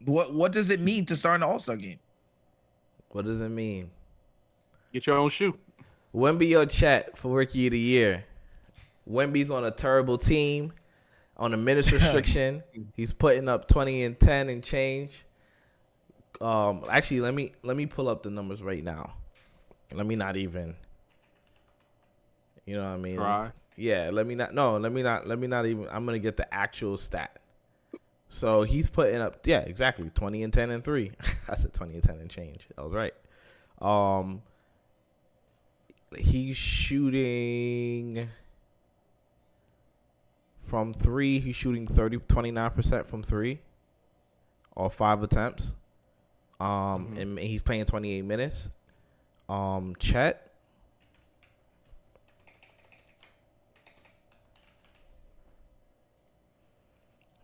Speaker 4: What does it mean to start an All-Star game?
Speaker 1: What does it mean?
Speaker 2: Get your own shoe.
Speaker 1: Wemby or Chet for Rookie of the Year? Wemby's on a terrible team, on a minutes restriction. He's putting up 20 and 10 and change. Actually, let me pull up the numbers right now. Let me not even. You know what I mean?
Speaker 2: Try.
Speaker 1: Yeah. Let me not even. I'm gonna get the actual stat. So he's putting up, yeah, exactly, 20 and 10 and 3. I said 20 and 10 and change. I was right. He's shooting from 3. He's shooting 29% from 3, or 5 attempts. And he's playing 28 minutes. Chet.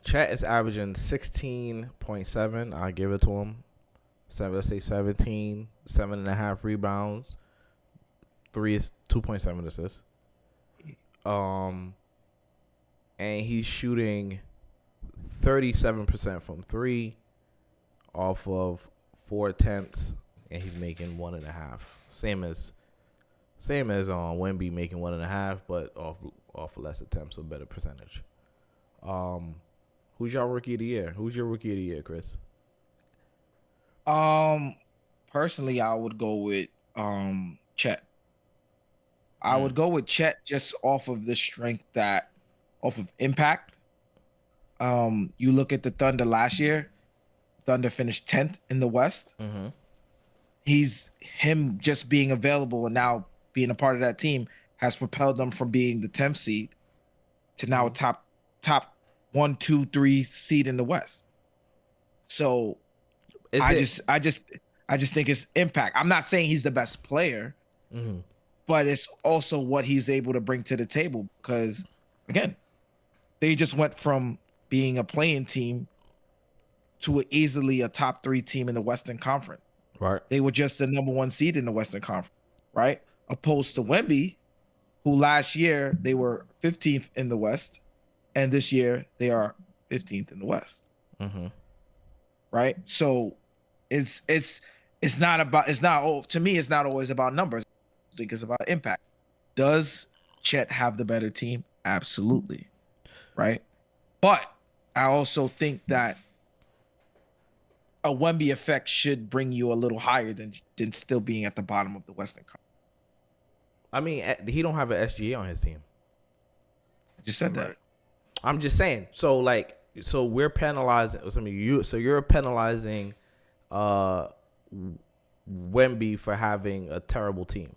Speaker 1: Chet is averaging 16.7. I give it to him. Let's say 17, 7.5 rebounds. 2.7 assists. And he's shooting 37% from 3 off of 4 attempts, and he's making 1.5. Same as Wemby making 1.5, but off less attempts, a better percentage. Who's your Rookie of the Year? Who's your Rookie of the Year, Chris?
Speaker 4: Personally, I would go with Chet. I would go with Chet just off of the strength off of impact. You look at the Thunder last year. Thunder finished 10th in the West.
Speaker 1: Mm-hmm.
Speaker 4: Him just being available and now being a part of that team has propelled them from being the 10th seed to now a top 1, 2, 3 seed in the West. So I just think it's impact. I'm not saying he's the best player, but it's also what he's able to bring to the table, because again, they just went from being a playing team to easily a top 3 team in the Western Conference.
Speaker 1: Right.
Speaker 4: They were just the number 1 seed in the Western Conference, right? Opposed to Wemby, who last year they were 15th in the West, and this year they are 15th in the West.
Speaker 1: Mm-hmm.
Speaker 4: Right? So it's not to me, it's not always about numbers. I think it's about impact. Does Chet have the better team? Absolutely. Right? But I also think that a Wemby effect should bring you a little higher than still being at the bottom of the Western Conference.
Speaker 1: I mean, he don't have an SGA on his team.
Speaker 4: I just said that.
Speaker 1: I'm just saying. So we're penalizing. You're penalizing Wemby for having a terrible team.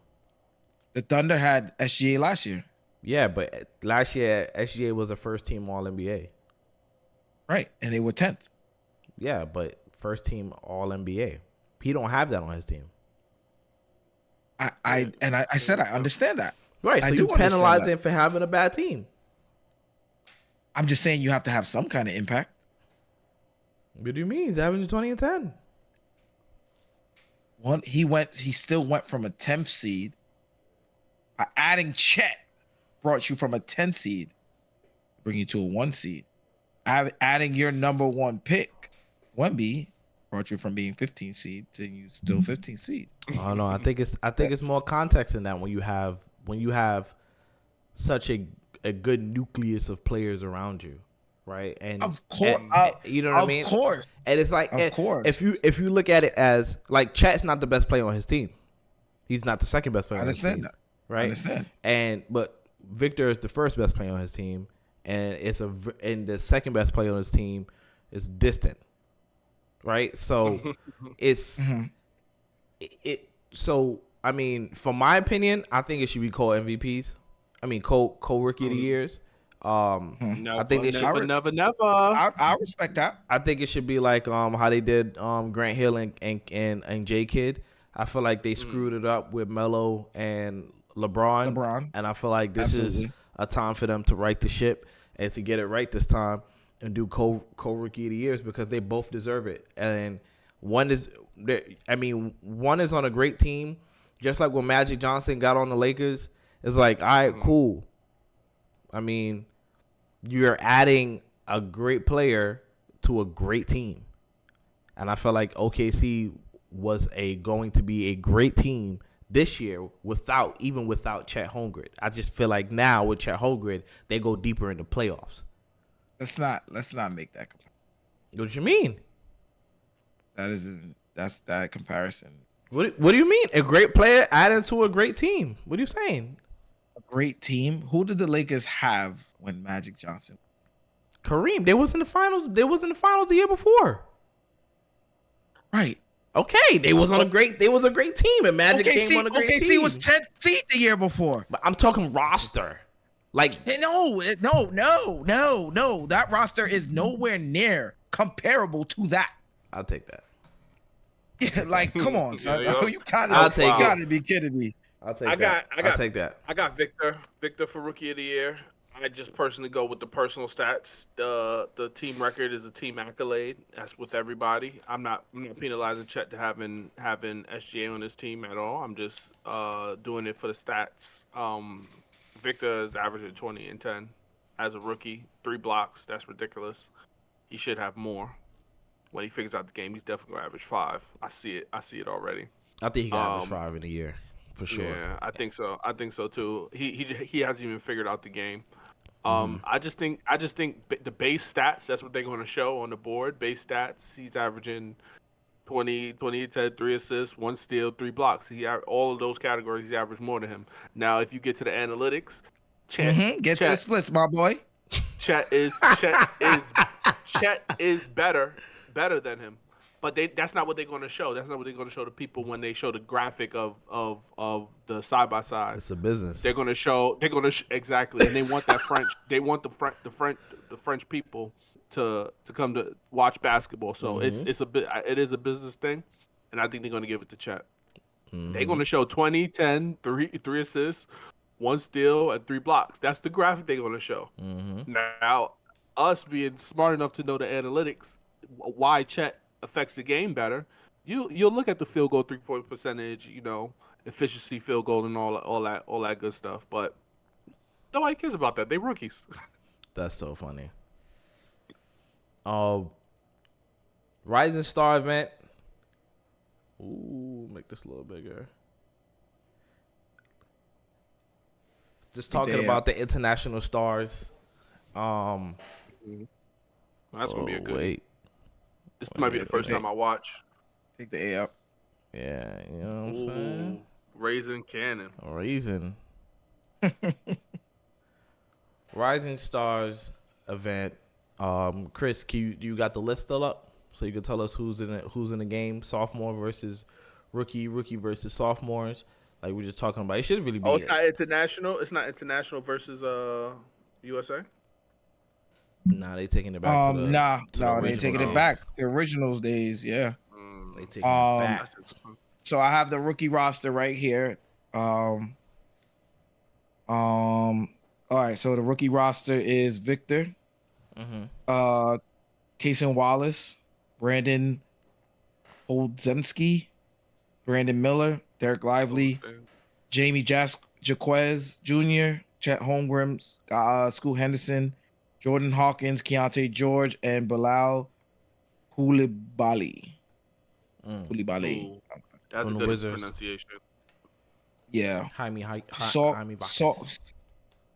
Speaker 4: The Thunder had SGA last year.
Speaker 1: Yeah, but last year SGA was a first team All NBA.
Speaker 4: Right, and they were 10th.
Speaker 1: Yeah, but first team All NBA. He don't have that on his team.
Speaker 4: I said I understand that.
Speaker 1: Right, so you penalize him for having a bad team.
Speaker 4: I'm just saying you have to have some kind of impact.
Speaker 1: What do you mean? He's averaging 20 and 10.
Speaker 4: He still went from a 10th seed. Adding Chet brought you from a 10 seed, bring you to a 1 seed. Adding your number 1 pick, Wemby, brought you from being 15 seed to you still 15 seed.
Speaker 1: Oh no, I think it's more context in that when you have such a good nucleus of players around you, right? And
Speaker 4: of course,
Speaker 1: you know what I mean.
Speaker 4: Of course,
Speaker 1: and it's like,
Speaker 4: of course,
Speaker 1: if you look at it as like Chet's not the best player on his team, he's not the second best player.
Speaker 4: I understand
Speaker 1: on his team,
Speaker 4: that,
Speaker 1: right?
Speaker 4: I understand.
Speaker 1: But Victor is the first best player on his team, and the second best player on his team is distant, right? So it's so I mean, for my opinion, I think it should be co-MVPs. I mean, co-rookie of the years. I think they should.
Speaker 2: Never.
Speaker 4: I respect that.
Speaker 1: I think it should be like how they did Grant Hill and J Kidd. I feel like they screwed it up with Melo and LeBron. And I feel like this is a time for them to right the ship and to get it right this time and do co-rookie of the years because they both deserve it. And one is on a great team, just like when Magic Johnson got on the Lakers. It's like, all right, cool. I mean, you're adding a great player to a great team. And I felt like OKC was going to be a great team this year without Chet Holmgren. I just feel like now with Chet Holmgren, they go deeper in the playoffs.
Speaker 4: Let's not make that comparison.
Speaker 1: What do you mean?
Speaker 4: That's that comparison.
Speaker 1: What do you mean? A great player added to a great team. What are you saying?
Speaker 4: A great team? Who did the Lakers have when Magic Johnson?
Speaker 1: Kareem. They was in the finals. They was in the finals the year before.
Speaker 4: Right.
Speaker 1: Okay, they was a great team, and Magic came on a great team.
Speaker 4: OKC was 10th seed the year before.
Speaker 1: But I'm talking roster. Like
Speaker 4: no. That roster is nowhere near comparable to that.
Speaker 1: I'll take that.
Speaker 4: Yeah, like come on, son. You
Speaker 1: I'll take it.
Speaker 4: You gotta be kidding me.
Speaker 1: I'll take that. I'll take that.
Speaker 2: I got Victor for rookie of the year. I just personally go with the personal stats. The team record is a team accolade. That's with everybody. I'm not penalizing Chet to having SGA on his team at all. I'm just doing it for the stats. Victor is averaging 20 and 10 as a rookie. 3 blocks. That's ridiculous. He should have more. When he figures out the game, he's definitely gonna average 5. I see it already.
Speaker 1: I think he got average 5 in a year, for sure.
Speaker 2: Yeah, I think so too. He hasn't even figured out the game. I just think the base stats, that's what they're going to show on the board. Base stats, he's averaging 20, 10, 3 assists, 1 steal, 3 blocks. All of those categories, he averaged more than him. Now, if you get to the analytics,
Speaker 4: Chet, to the splits, my boy.
Speaker 2: Chet is better than him. But that's not what they're going to show. That's not what they're going to show to people when they show the graphic of the side by side.
Speaker 1: It's a business.
Speaker 2: They're going to show exactly, and they want that French. They want the French people to come to watch basketball. So it is a business thing, and I think they're going to give it to Chet. They're going to show 20, 10, 3 assists, 1 steal, and 3 blocks. That's the graphic they're going to show. Now, us being smart enough to know the analytics, why Chet affects the game better, you'll look at the field goal 3-point percentage, efficiency, field goal, and all that good stuff. But nobody cares about that. They rookies.
Speaker 1: That's so funny. Rising Star event. Ooh, make this a little bigger. Just talking about the international stars.
Speaker 2: That's gonna be a good.
Speaker 1: Wait.
Speaker 2: This might be the first time I watch.
Speaker 4: Take the A up.
Speaker 1: Yeah, you know what I'm saying?
Speaker 2: Raising Cannon.
Speaker 1: Rising Stars event. Chris, you got the list still up? So you can tell us who's in the game, sophomore versus rookie versus sophomores. Like we're just talking about. It should really be.
Speaker 2: Oh, it's not international. It's not international versus USA.
Speaker 1: Nah, they taking it back.
Speaker 4: They taking it back. The original days, yeah.
Speaker 1: They taking it back.
Speaker 4: So I have the rookie roster right here. All right. So the rookie roster is Victor, Kason Wallace, Brandon Olszewski, Brandon Miller, Derek Lively, Jamie Jaquez Jr., Chet Holmgren, Scoot Henderson, Jordan Hawkins, Keontae George, and Bilal Koulibaly.
Speaker 2: That's a good pronunciation.
Speaker 4: Yeah.
Speaker 1: Jaime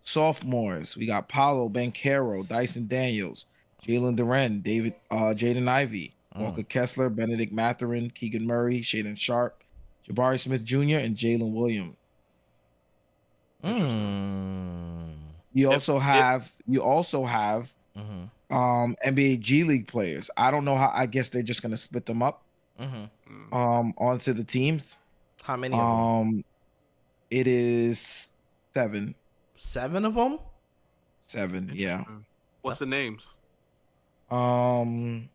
Speaker 4: Sophomores. We got Paolo Banchero, Dyson Daniels, Jalen Duren, Jaden Ivey, Walker Kessler, Benedict Mathurin, Keegan Murray, Shaden Sharp, Jabari Smith Jr., and Jalen Williams. You also have NBA G League players. I don't know how. I guess they're just gonna split them up onto the teams.
Speaker 1: How many of them?
Speaker 4: It is 7.
Speaker 1: 7 of them?
Speaker 4: 7, yeah.
Speaker 2: What's the names?
Speaker 4: So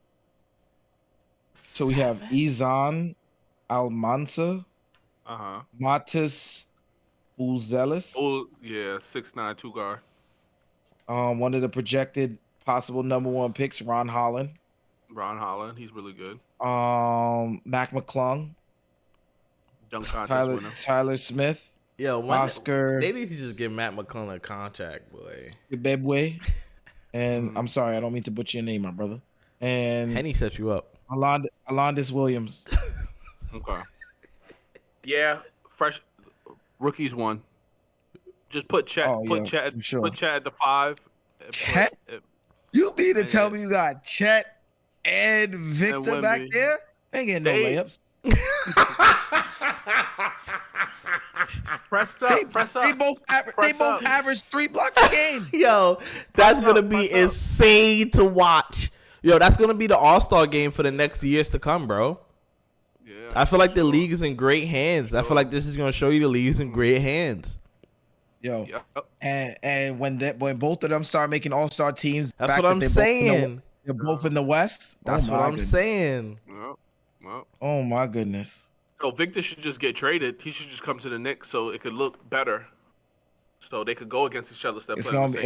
Speaker 4: we have
Speaker 1: 7?
Speaker 4: Izan Almansa, Matis Uzelis.
Speaker 2: Oh yeah, 6'9" 2 guard.
Speaker 4: One of the projected possible number 1 picks, Ron Holland.
Speaker 2: Ron Holland, he's really good.
Speaker 4: Mac McClung,
Speaker 2: Dunk contest winner.
Speaker 4: Tyler Smith,
Speaker 1: Yo,
Speaker 4: Oscar.
Speaker 1: They need to just give Matt McClellan a contract, boy.
Speaker 4: Bebwe, and I'm sorry, I don't mean to butcher your name, my brother. And
Speaker 1: Henny set you up.
Speaker 4: Alondis Williams.
Speaker 2: Okay. Yeah, fresh rookies won. Just put Chet. Put Chet at the 5.
Speaker 4: Chet? You mean to tell me you got Chet and Victor back there? They ain't getting no layups.
Speaker 2: Press up.
Speaker 4: They both average 3 blocks a game.
Speaker 1: Yo, that's gonna be insane to watch. Yo, that's gonna be the All-Star game for the next years to come, bro.
Speaker 2: Yeah.
Speaker 1: I feel like the league is in great hands. I feel like this is gonna show you the league is in great hands.
Speaker 4: Yo, and when both of them start making All-Star teams,
Speaker 1: that's what I'm saying.
Speaker 4: They're both in the West.
Speaker 1: That's what I'm saying.
Speaker 2: Well.
Speaker 4: Oh my goodness.
Speaker 2: So Victor should just get traded. He should just come to the Knicks so it could look better. So they could go against each other.
Speaker 4: It's gonna be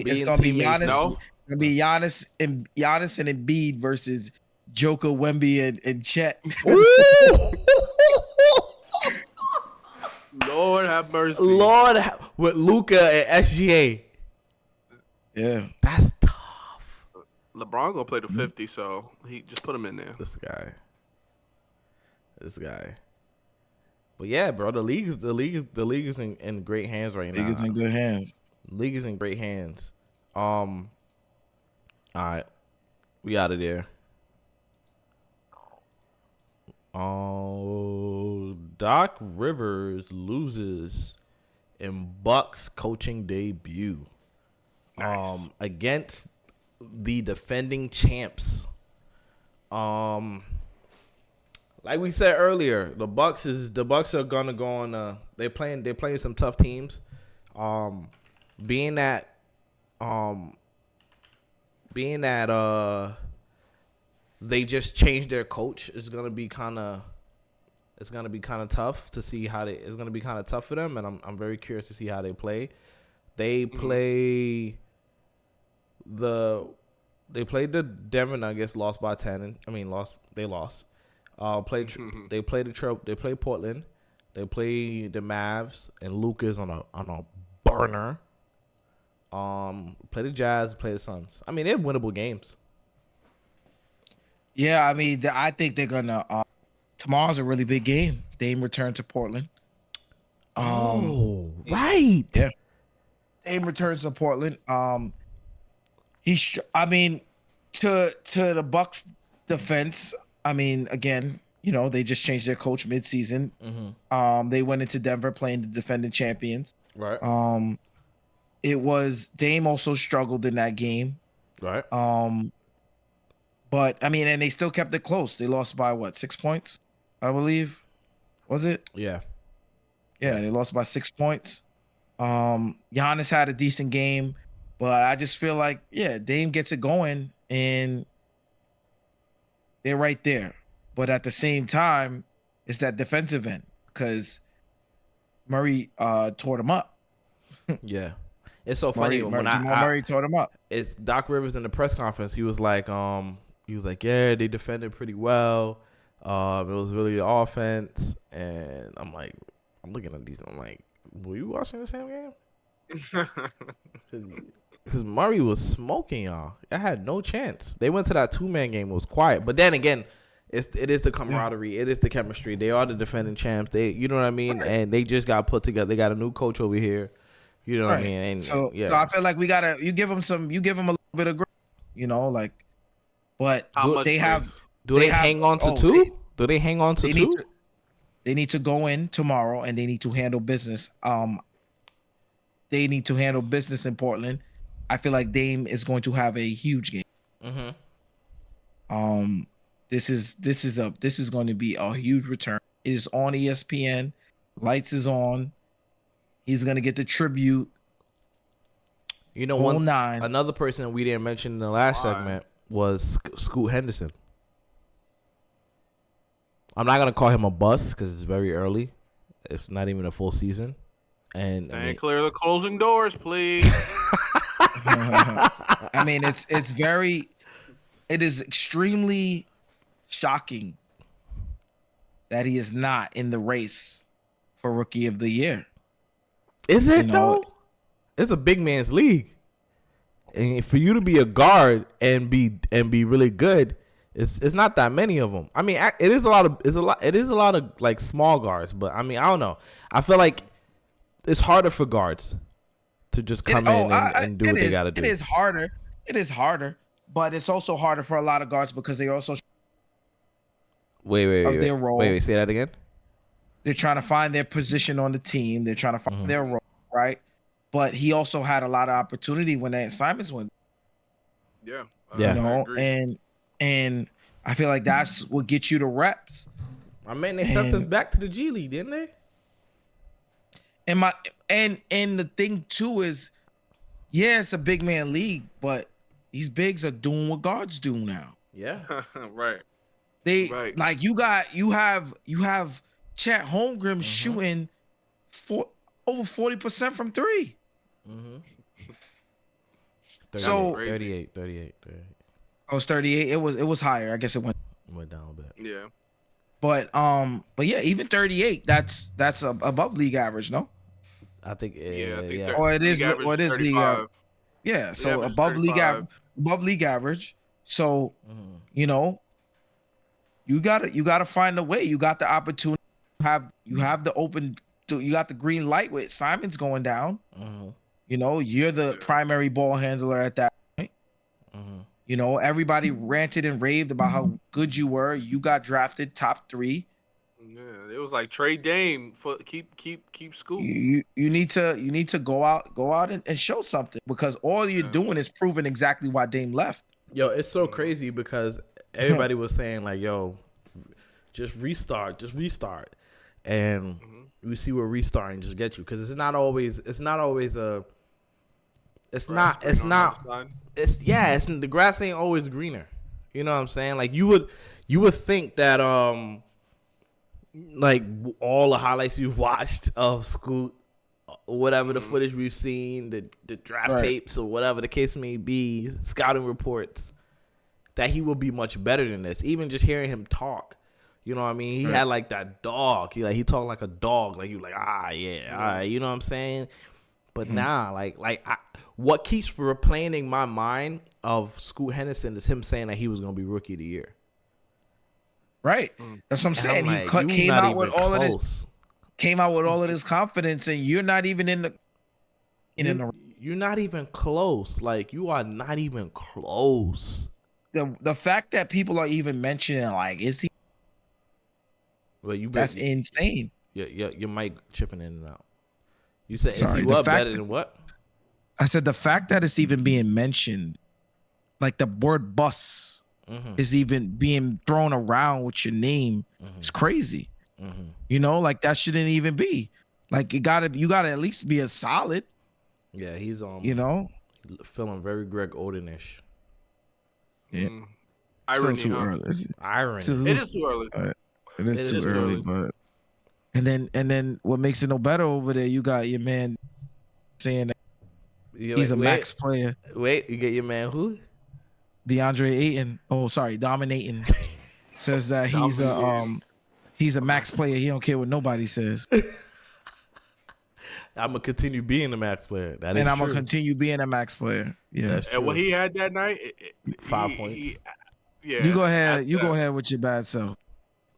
Speaker 4: Giannis.
Speaker 2: No?
Speaker 4: It's gonna be Giannis and Embiid versus Joker, Wemby, and Chet.
Speaker 2: Lord have mercy.
Speaker 1: With Luka and SGA.
Speaker 4: Yeah,
Speaker 1: that's tough.
Speaker 2: LeBron gonna play the 50, so he just put him in there.
Speaker 1: This guy. But yeah, bro, the league is in great hands right now.
Speaker 4: League is in good hands.
Speaker 1: League is in great hands. All right, we out of there. Oh, Doc Rivers loses in Bucks coaching debut.
Speaker 2: Nice.
Speaker 1: Against the defending champs. Like we said earlier, the Bucks are gonna go on. They're playing some tough teams. Being that they just changed their coach is gonna be kind of tough to see how they. It's gonna be kind of tough for them, and I'm very curious to see how they play. They play They played the Denver Nuggets, lost by 10. They lost. They play Portland. They play the Mavs, and Luka's on a burner. Play the Jazz, play the Suns. They're winnable games.
Speaker 4: Yeah, I think they're gonna. Tomorrow's a really big game. Dame returned to Portland.
Speaker 1: Right.
Speaker 4: Yeah. Dame returns to Portland. To the Bucks defense. Again, they just changed their coach mid-season.
Speaker 1: Mm-hmm.
Speaker 4: They went into Denver playing the defending champions.
Speaker 1: Right.
Speaker 4: It was Dame also struggled in that game.
Speaker 1: Right.
Speaker 4: But and they still kept it close. They lost by 6 points, I believe. Was it?
Speaker 1: Yeah.
Speaker 4: Yeah, they lost by 6 points. Giannis had a decent game, but I just feel like, Dame gets it going and they're right there. But at the same time, it's that defensive end because Murray tore them up.
Speaker 1: Yeah. It's so funny when
Speaker 4: Murray tore them up.
Speaker 1: It's Doc Rivers in the press conference. He was like, yeah, they defended pretty well. It was really the offense, and I'm looking at these. I'm like, were you watching the same game? Because Murray was smoking y'all. I had no chance. They went to that 2-man game. It was quiet, but then again, it is the camaraderie. Yeah. It is the chemistry. They are the defending champs. You know what I mean? Right. And they just got put together. They got a new coach over here. You know what I mean? And,
Speaker 4: so I feel like you give them a little bit of grace, but
Speaker 1: do they hang on to two? Do they hang on to two?
Speaker 4: They need to go in tomorrow and they need to handle business. They need to handle business in Portland. I feel like Dame is going to have a huge game.
Speaker 1: Mm-hmm.
Speaker 4: This is going to be a huge return. It is on ESPN. Lights is on. He's gonna get the tribute.
Speaker 1: You know,
Speaker 4: Whole nine.
Speaker 1: another person that we didn't mention in the last
Speaker 2: Why?
Speaker 1: segment was Scoot Henderson. I'm not gonna call him a bust because it's very early. It's not even a full season, and
Speaker 2: Stand clear of the closing doors, please.
Speaker 4: I mean, it is extremely shocking that he is not in the race for Rookie of the Year.
Speaker 1: is it
Speaker 4: you know,
Speaker 1: though? It's a big man's league, and for you to be a guard and be really good, it's not that many of them. I mean, it is a lot of like small guards, but I mean, I don't know. I feel like it's harder for guards to just come in and do what they got to do.
Speaker 4: It is harder. It is harder, but it's also harder for a lot of guards because they also
Speaker 1: Wait,
Speaker 4: their role.
Speaker 1: Wait, say that again.
Speaker 4: They're trying to find their position on the team. They're trying to find their role, right? But he also had a lot of opportunity when the assignments went.
Speaker 2: Yeah.
Speaker 1: Yeah.
Speaker 4: You
Speaker 2: I
Speaker 4: know,
Speaker 2: agree.
Speaker 4: and I feel like that's what gets you the reps.
Speaker 1: I mean, they sent us back to the G League, didn't they?
Speaker 4: And the thing too is, yeah, it's a big man league, but these bigs are doing what guards do now.
Speaker 1: Yeah.
Speaker 2: Right.
Speaker 4: They
Speaker 2: Right.
Speaker 4: like you have Chet Holmgren shooting over 40% from three.
Speaker 1: Mm-hmm.
Speaker 4: So
Speaker 1: 38.
Speaker 4: Oh, it's 38. It was higher. I guess it went
Speaker 1: down a bit.
Speaker 2: Yeah.
Speaker 4: But yeah, even 38, that's above league average, no?
Speaker 1: I think
Speaker 2: Yeah, I think
Speaker 1: yeah.
Speaker 4: Or it is
Speaker 2: league average
Speaker 4: or it is league
Speaker 2: 35.
Speaker 4: average. Yeah, so
Speaker 2: average
Speaker 4: above league
Speaker 2: 35.
Speaker 4: above league average. So, you know, you gotta find a way. You got the opportunity. You have the open. You got the green light with Simon's going down. You know, you're the primary ball handler at that point. You know, everybody ranted and raved about how good you were. You got drafted top 3.
Speaker 2: Yeah, it was like trade Dame for keep Scoop.
Speaker 4: You need to go out and show something, because all you're doing is proving exactly why Dame left.
Speaker 1: Yo, it's so crazy because everybody was saying like, yo, just restart. And we see where restarting just get you, because it's not always the grass ain't always greener. You know what I'm saying? Like you would think that like all the highlights you've watched of Scoot, whatever the footage we've seen, the draft tapes or whatever the case may be, scouting reports, that he will be much better than this. Even just hearing him talk, you know what I mean? He had like that dog. He talked like a dog. Like you like, all right, you know what I'm saying? But nah, what keeps replaying in my mind of Scoot Henderson is him saying that he was gonna be Rookie of the Year.
Speaker 4: Right. That's what I'm saying.
Speaker 1: Like,
Speaker 4: He came out with all
Speaker 1: close.
Speaker 4: of this. Came out with all of this confidence, and you're not even in the.
Speaker 1: You're not even close. Like you are not even close.
Speaker 4: The fact that people are even mentioning, like, is he?
Speaker 1: Well,
Speaker 4: That's insane.
Speaker 1: Your mic chipping in and out. You said,
Speaker 4: Sorry,
Speaker 1: is he
Speaker 4: the
Speaker 1: what
Speaker 4: fact
Speaker 1: better
Speaker 4: that-
Speaker 1: than what?
Speaker 4: I said the fact that it's even being mentioned, like the word "bus" is even being thrown around with your name. It's crazy. You know, like that shouldn't even be. Like you gotta at least be a solid.
Speaker 1: Yeah, he's
Speaker 4: You know,
Speaker 1: feeling very Greg Oden-ish.
Speaker 4: yeah.
Speaker 2: Irony,
Speaker 4: Still too
Speaker 2: huh?
Speaker 4: early.
Speaker 1: Irony.
Speaker 2: It is too early.
Speaker 4: It is too early, but and then what makes it no better over there? You got your man saying that he's a max player.
Speaker 1: Wait, you get your man who?
Speaker 4: DeAndre Ayton. Oh, sorry, dominating. Says that he's a max player. He don't care what nobody says.
Speaker 1: I'm gonna continue being a max player. That
Speaker 4: And
Speaker 1: is
Speaker 4: I'm
Speaker 1: true.
Speaker 4: gonna continue being a max player. Yeah.
Speaker 1: That's
Speaker 2: And what
Speaker 1: true.
Speaker 2: he had that night,
Speaker 1: 5 points.
Speaker 2: Yeah.
Speaker 4: You go ahead. You go ahead with your bad self.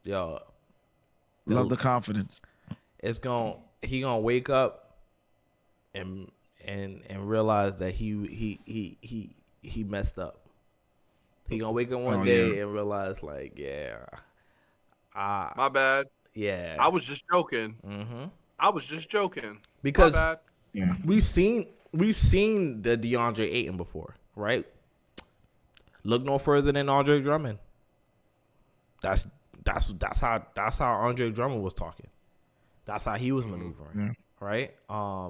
Speaker 1: Yo,
Speaker 4: Love the confidence.
Speaker 1: he gonna wake up and realize that he messed up. He gonna wake up one day and realize like,
Speaker 2: My bad.
Speaker 1: yeah.
Speaker 2: I was just joking. I was just joking.
Speaker 1: Because
Speaker 2: My bad.
Speaker 4: Yeah.
Speaker 1: we've seen the DeAndre Ayton before, right? Look no further than Andre Drummond. That's That's how Andre Drummond was talking. That's how he was maneuvering,
Speaker 4: Yeah.
Speaker 1: right?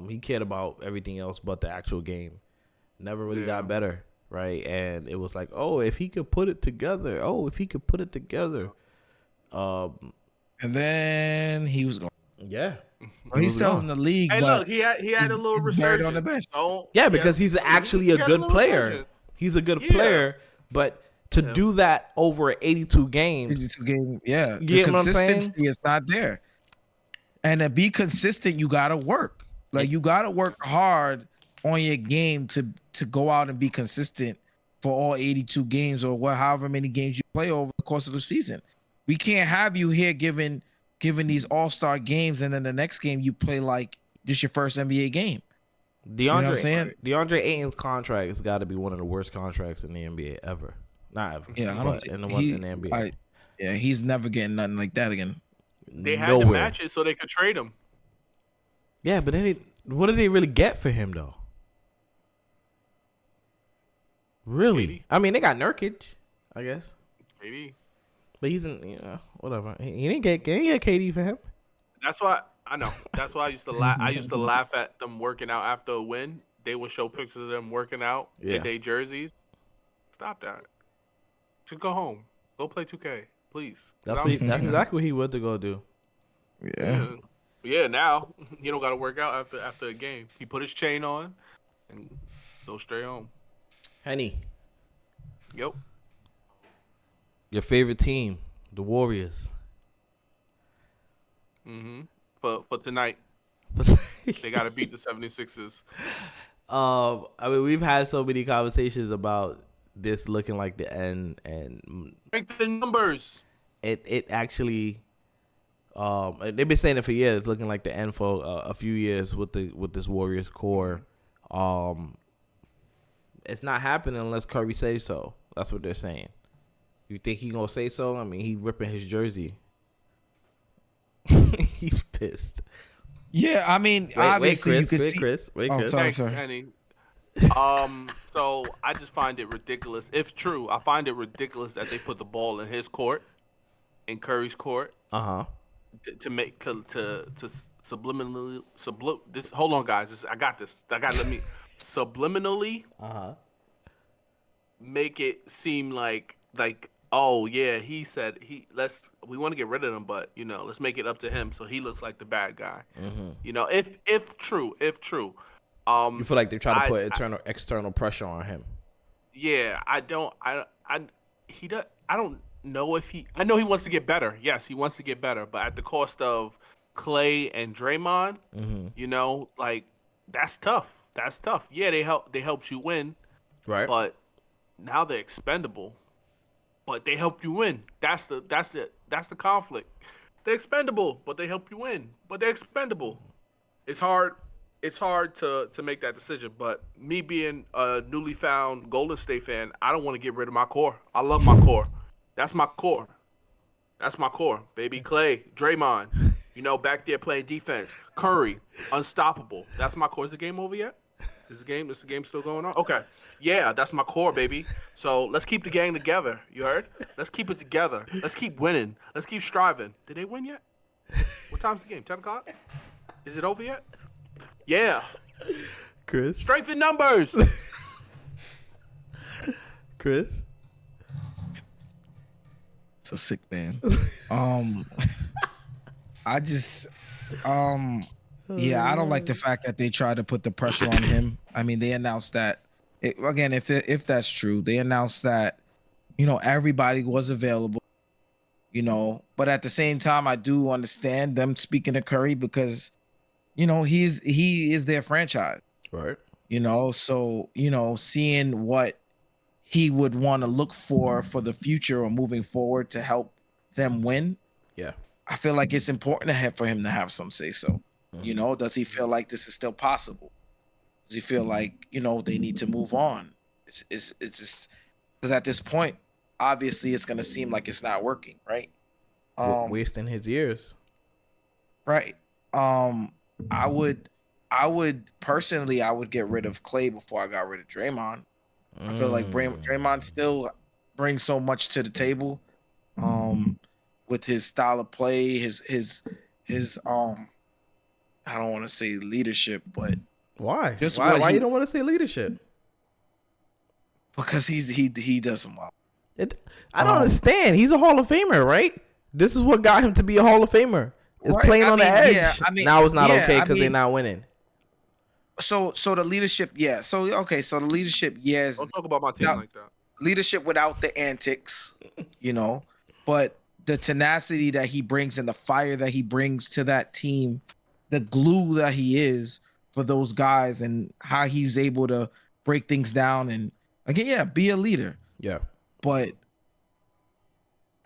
Speaker 1: He cared about everything else but the actual game. Never really
Speaker 2: Yeah.
Speaker 1: got better, right? And it was like, oh, if he could put it together.
Speaker 4: And then he was going.
Speaker 1: Yeah.
Speaker 4: Well, he's still in the league,
Speaker 2: Hey,
Speaker 4: but
Speaker 2: look, he had a little
Speaker 4: he's buried on the
Speaker 2: resurgence.
Speaker 4: bench.
Speaker 1: Yeah, because he's actually a good player.
Speaker 2: resurgence.
Speaker 1: He's a good
Speaker 2: Yeah.
Speaker 1: player, but to
Speaker 2: Yeah.
Speaker 1: do that over 82 games,
Speaker 4: 52 game, yeah.
Speaker 1: You
Speaker 4: The
Speaker 1: get what I'm saying?
Speaker 4: consistency is not there. And to be consistent, you gotta work. Like you gotta work hard on your game to go out and be consistent for all 82 games or however many games you play over the course of the season. We can't have you here giving these all-star games and then the next game you play like this your first NBA game.
Speaker 1: DeAndre,
Speaker 4: You know what I'm saying?
Speaker 1: DeAndre Ayton's contract has got to be one of the worst contracts in the NBA ever. Not ever.
Speaker 4: Yeah, I
Speaker 1: but
Speaker 4: don't
Speaker 1: in the
Speaker 4: think
Speaker 1: ones in the NBA.
Speaker 4: yeah, he's never getting nothing like that again.
Speaker 2: They had to match it so they could trade him.
Speaker 1: Yeah, but then what did they really get for him though? Really?
Speaker 2: 80.
Speaker 1: I mean, they got Nurkic, I guess,
Speaker 2: Maybe.
Speaker 1: but he's in whatever. He didn't get KD for him.
Speaker 2: That's why I know. That's why I used to laugh. I used to laugh at them working out after a win. They would show pictures of them working out in their jerseys. Stop that. Just go home. Go play 2K, please.
Speaker 1: That's exactly what he went to go do.
Speaker 4: Yeah.
Speaker 2: Yeah. Now you don't got to work out after a game. He put his chain on and go straight home.
Speaker 1: Henny,
Speaker 2: Yep.
Speaker 1: your favorite team, the Warriors.
Speaker 2: Mm-hmm. But tonight they got to beat the 76ers.
Speaker 1: I mean, we've had so many conversations about this looking like the end, and
Speaker 2: Rank the numbers.
Speaker 1: it actually, they've been saying it for years, looking like the end for a few years with this Warriors core. It's not happening unless Curry says so. That's what they're saying. You think he gonna say so? I mean, he ripping his jersey. He's pissed.
Speaker 4: Yeah, I mean, obviously you could see.
Speaker 1: Chris.
Speaker 4: Sorry.
Speaker 2: Thanks, Henny. So I just find it ridiculous. If true, I find it ridiculous that they put the ball in his court, in Curry's court, to subliminally this. Hold on, guys. I got this. Let me subliminally make it seem like oh yeah, he said we want to get rid of him, but let's make it up to him so he looks like the bad guy. If true.
Speaker 1: You feel like they're trying to put external pressure on him.
Speaker 2: Yeah, I don't know if I know he wants to get better. Yes, he wants to get better, but at the cost of Clay and Draymond, that's tough. That's tough. Yeah, they helped you win.
Speaker 1: Right.
Speaker 2: But now they're expendable. But they help you win. That's the conflict. They're expendable, but they help you win. But they're expendable. It's hard to make that decision. But me being a newly found Golden State fan, I don't want to get rid of my core. I love my core. That's my core. That's my core. Baby Clay, Draymond, back there playing defense. Curry, unstoppable. That's my core. Is the game over yet? Is the game still going on? Okay. Yeah, that's my core, baby. So let's keep the gang together. You heard? Let's keep it together. Let's keep winning. Let's keep striving. Did they win yet? What time's the game? 10 o'clock? Is it over yet? Yeah.
Speaker 1: Chris.
Speaker 2: Strength in numbers.
Speaker 1: Chris.
Speaker 4: It's a sick man. I just yeah, I don't like the fact that they tried to put the pressure on him. I mean, they announced that again, if that's true, they announced that everybody was available, but at the same time, I do understand them speaking to Curry because he is their franchise,
Speaker 1: right?
Speaker 4: So seeing what he would want to look for the future or moving forward to help them win. Yeah, I feel like it's important for him to have some say so. Does he feel like this is still possible? Does he feel like they need to move on? It's just because at this point, obviously, it's gonna seem like it's not working, right?
Speaker 1: Wasting his years,
Speaker 4: right? I would personally, I would get rid of Clay before I got rid of Draymond. I feel like Draymond still brings so much to the table. with his style of play, his I don't want to say leadership, but
Speaker 1: Why?
Speaker 4: just
Speaker 1: Why?
Speaker 4: what
Speaker 1: Why
Speaker 4: he,
Speaker 1: you don't want to say leadership?
Speaker 4: because he does them well.
Speaker 1: I don't understand. He's a Hall of Famer, right? This is what got him to be a Hall of Famer. Is
Speaker 4: Right.
Speaker 1: playing
Speaker 4: I
Speaker 1: on the
Speaker 4: mean,
Speaker 1: edge.
Speaker 4: yeah, I mean,
Speaker 1: Now it's not
Speaker 4: yeah,
Speaker 1: okay
Speaker 4: I
Speaker 1: because they're
Speaker 4: mean,
Speaker 1: not winning.
Speaker 4: So the leadership, yeah. So okay, so the leadership, yes.
Speaker 2: Don't talk about my team
Speaker 4: Without,
Speaker 2: like that.
Speaker 4: leadership without the antics, you know, but the tenacity that he brings and the fire that he brings to that team, the glue that he is for those guys, and how he's able to break things down and again, yeah, be a leader.
Speaker 1: Yeah.
Speaker 4: But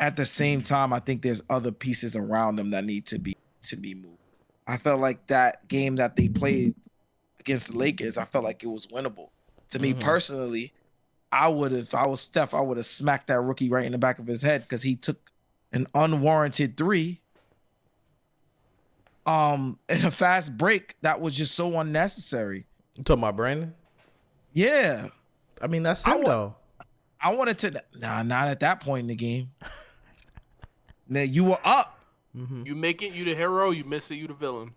Speaker 4: at the same time, I think there's other pieces around him that need to be moved. I felt like that game that they played against the Lakers, I felt like it was winnable. To me personally, I would have, if I was Steph, I would have smacked that rookie right in the back of his head because he took an unwarranted three in a fast break that was just so unnecessary.
Speaker 1: You talking about Brandon?
Speaker 4: Yeah.
Speaker 1: I mean, that's him though.
Speaker 4: I wanted to not at that point in the game. Now you were up.
Speaker 2: You make it, you the hero. You miss it, you the villain.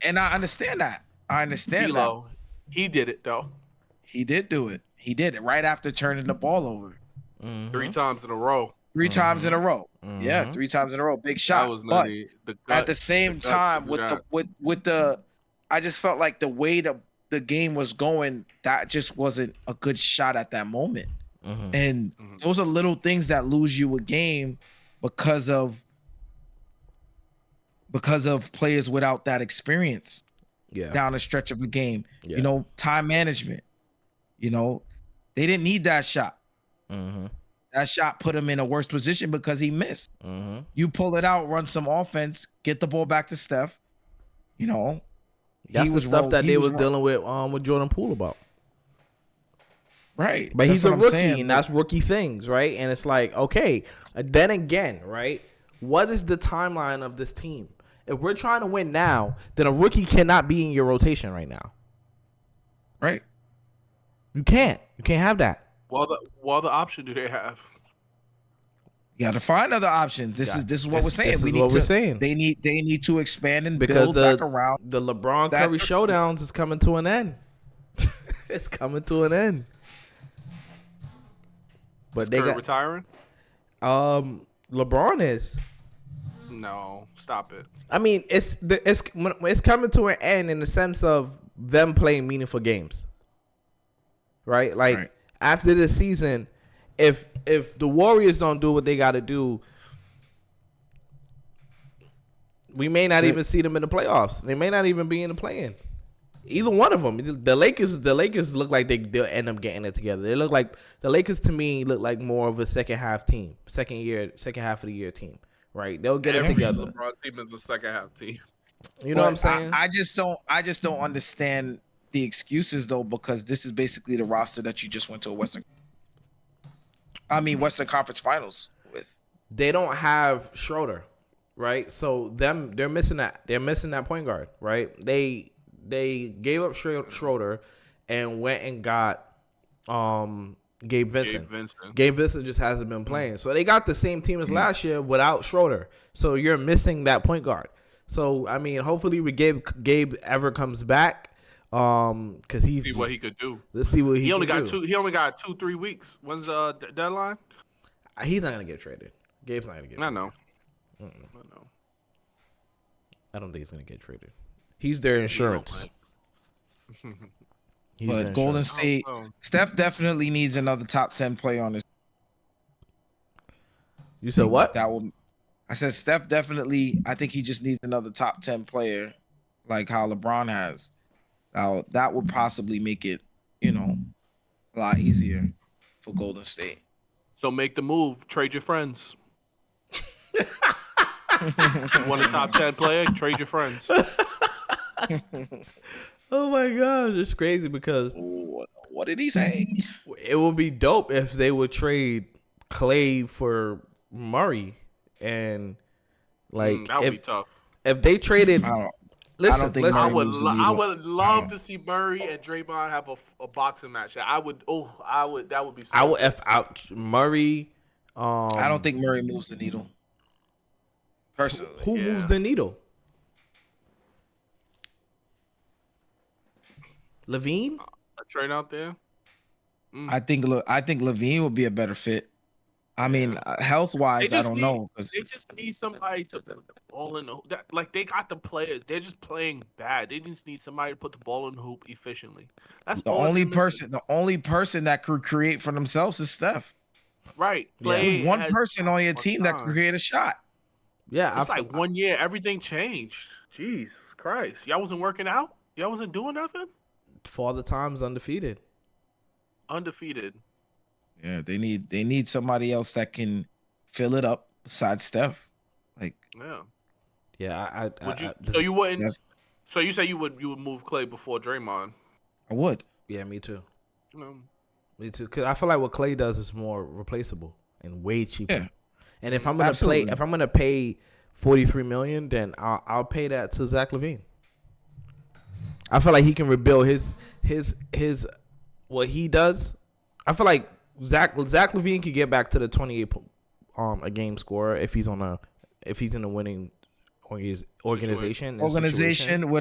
Speaker 4: And I understand that. I understand that.
Speaker 2: D-Lo, he did it though.
Speaker 4: He did do it. He did it right after turning the ball over.
Speaker 2: 3 times in a row.
Speaker 4: 3 times in a row. Yeah, 3 times in a row. Big shot.
Speaker 2: That was
Speaker 4: But
Speaker 2: nutty.
Speaker 4: at the same time, with the, I just felt like the way the game was going, that just wasn't a good shot at that moment. And those are little things that lose you a game because of players without that experience.
Speaker 1: Yeah.
Speaker 4: Down the stretch of a game.
Speaker 1: Yeah.
Speaker 4: You know, time management. You know, they didn't need that shot. That shot put him in a worse position because he missed. You pull it out, run some offense, get the ball back to Steph. You know,
Speaker 1: That's the stuff that they was dealing with Jordan Poole about.
Speaker 4: Right.
Speaker 1: But he's a rookie,
Speaker 4: saying,
Speaker 1: and that's rookie things, right? And it's like, okay, then again, right? What is the timeline of this team? If we're trying to win now, then a rookie cannot be in your rotation right now.
Speaker 4: Right.
Speaker 1: You can't. You can't have that.
Speaker 2: What other option do they have?
Speaker 4: You got to find other options. This is what we're saying.
Speaker 1: This is what we're saying.
Speaker 4: They need to expand and
Speaker 1: because
Speaker 4: build back around.
Speaker 1: The LeBron Curry showdowns is coming to an end. It's coming to an end. But
Speaker 2: Is
Speaker 1: they
Speaker 2: Curry
Speaker 1: got
Speaker 2: retiring?
Speaker 1: LeBron is.
Speaker 2: No, stop it.
Speaker 1: I mean, it's coming to an end in the sense of them playing meaningful games, right? Like after this season, if the Warriors don't do what they got to do, we may not even see them in the playoffs. They may not even be in the play-in. Either one of them. The Lakers look like they'll end up getting it together. They look like the Lakers to me look like more of a second half of the year team. Right, they'll get it together.
Speaker 2: LeBron team is a second half team.
Speaker 1: You know what I'm saying?
Speaker 4: I just don't understand the excuses though, because this is basically the roster that you just went to a Western Conference Finals with.
Speaker 1: They don't have Schroeder, right? So they're missing that. They're missing that point guard, right? They gave up Schroeder and went and got Gabe Vincent. Gabe Vincent just hasn't been playing. So they got the same team as last year without Schroeder. So you're missing that point guard. So I mean, hopefully we Gabe ever comes back. Cause he's
Speaker 2: see what he could do.
Speaker 1: Let's see what he
Speaker 2: only
Speaker 1: can
Speaker 2: got
Speaker 1: do.
Speaker 2: He only got 2-3 weeks. When's the deadline?
Speaker 1: He's not gonna get traded. Gabe's not gonna get traded.
Speaker 2: I know.
Speaker 1: I don't think he's gonna get traded. He's their insurance.
Speaker 4: But Golden State, Steph definitely needs another top 10 player on this.
Speaker 1: You said what?
Speaker 4: I said Steph definitely. I think he just needs another top 10 player, like how LeBron has. Now that would possibly make it, a lot easier for Golden State.
Speaker 2: So make the move. Trade your friends. You want a top 10 player? Trade your friends.
Speaker 1: Oh my gosh, it's crazy because
Speaker 4: what did he say?
Speaker 1: It would be dope if they would trade Clay for Murray, and
Speaker 2: that would be tough.
Speaker 1: If they traded,
Speaker 2: I would love to see Murray and Draymond have a boxing match. That would be.
Speaker 1: Murray.
Speaker 4: I don't think Murray moves the needle. Personally,
Speaker 1: Who
Speaker 2: Yeah.
Speaker 1: moves the needle? Levine?
Speaker 2: A trade out there.
Speaker 4: I think Levine would be a better fit. I mean, health wise, I don't know.
Speaker 2: They just need somebody to put the ball in the hoop. Like they got the players, they're just playing bad. They just need somebody to put the ball in the hoop efficiently. That's
Speaker 4: The
Speaker 2: all
Speaker 4: only
Speaker 2: they're missing.
Speaker 4: person that could create for themselves is Steph.
Speaker 2: Right.
Speaker 1: Yeah.
Speaker 2: Play
Speaker 4: One
Speaker 2: has
Speaker 4: person on your
Speaker 2: much
Speaker 4: team that
Speaker 2: time.
Speaker 4: could create a shot.
Speaker 1: Yeah,
Speaker 2: It's like 1 year, everything changed. Jesus Christ, y'all wasn't working out. Y'all wasn't doing nothing.
Speaker 1: Father Time's undefeated.
Speaker 2: Undefeated.
Speaker 4: Yeah, they need somebody else that can fill it up besides Steph. Like,
Speaker 2: Yeah.
Speaker 1: Yeah,
Speaker 2: Would you? So you wouldn't.
Speaker 4: that's-
Speaker 2: So you say you would move Clay before Draymond?
Speaker 4: I would.
Speaker 1: Yeah, me too.
Speaker 2: No.
Speaker 1: Me too. Cause I feel like what Clay does is more replaceable and way cheaper.
Speaker 4: Yeah.
Speaker 1: And if I'm gonna pay $43 million, then I'll pay that to Zach LaVine. I feel like he can rebuild his what he does. I feel like Zach LaVine could get back to the 28 a game scorer if he's in a winning organization
Speaker 4: With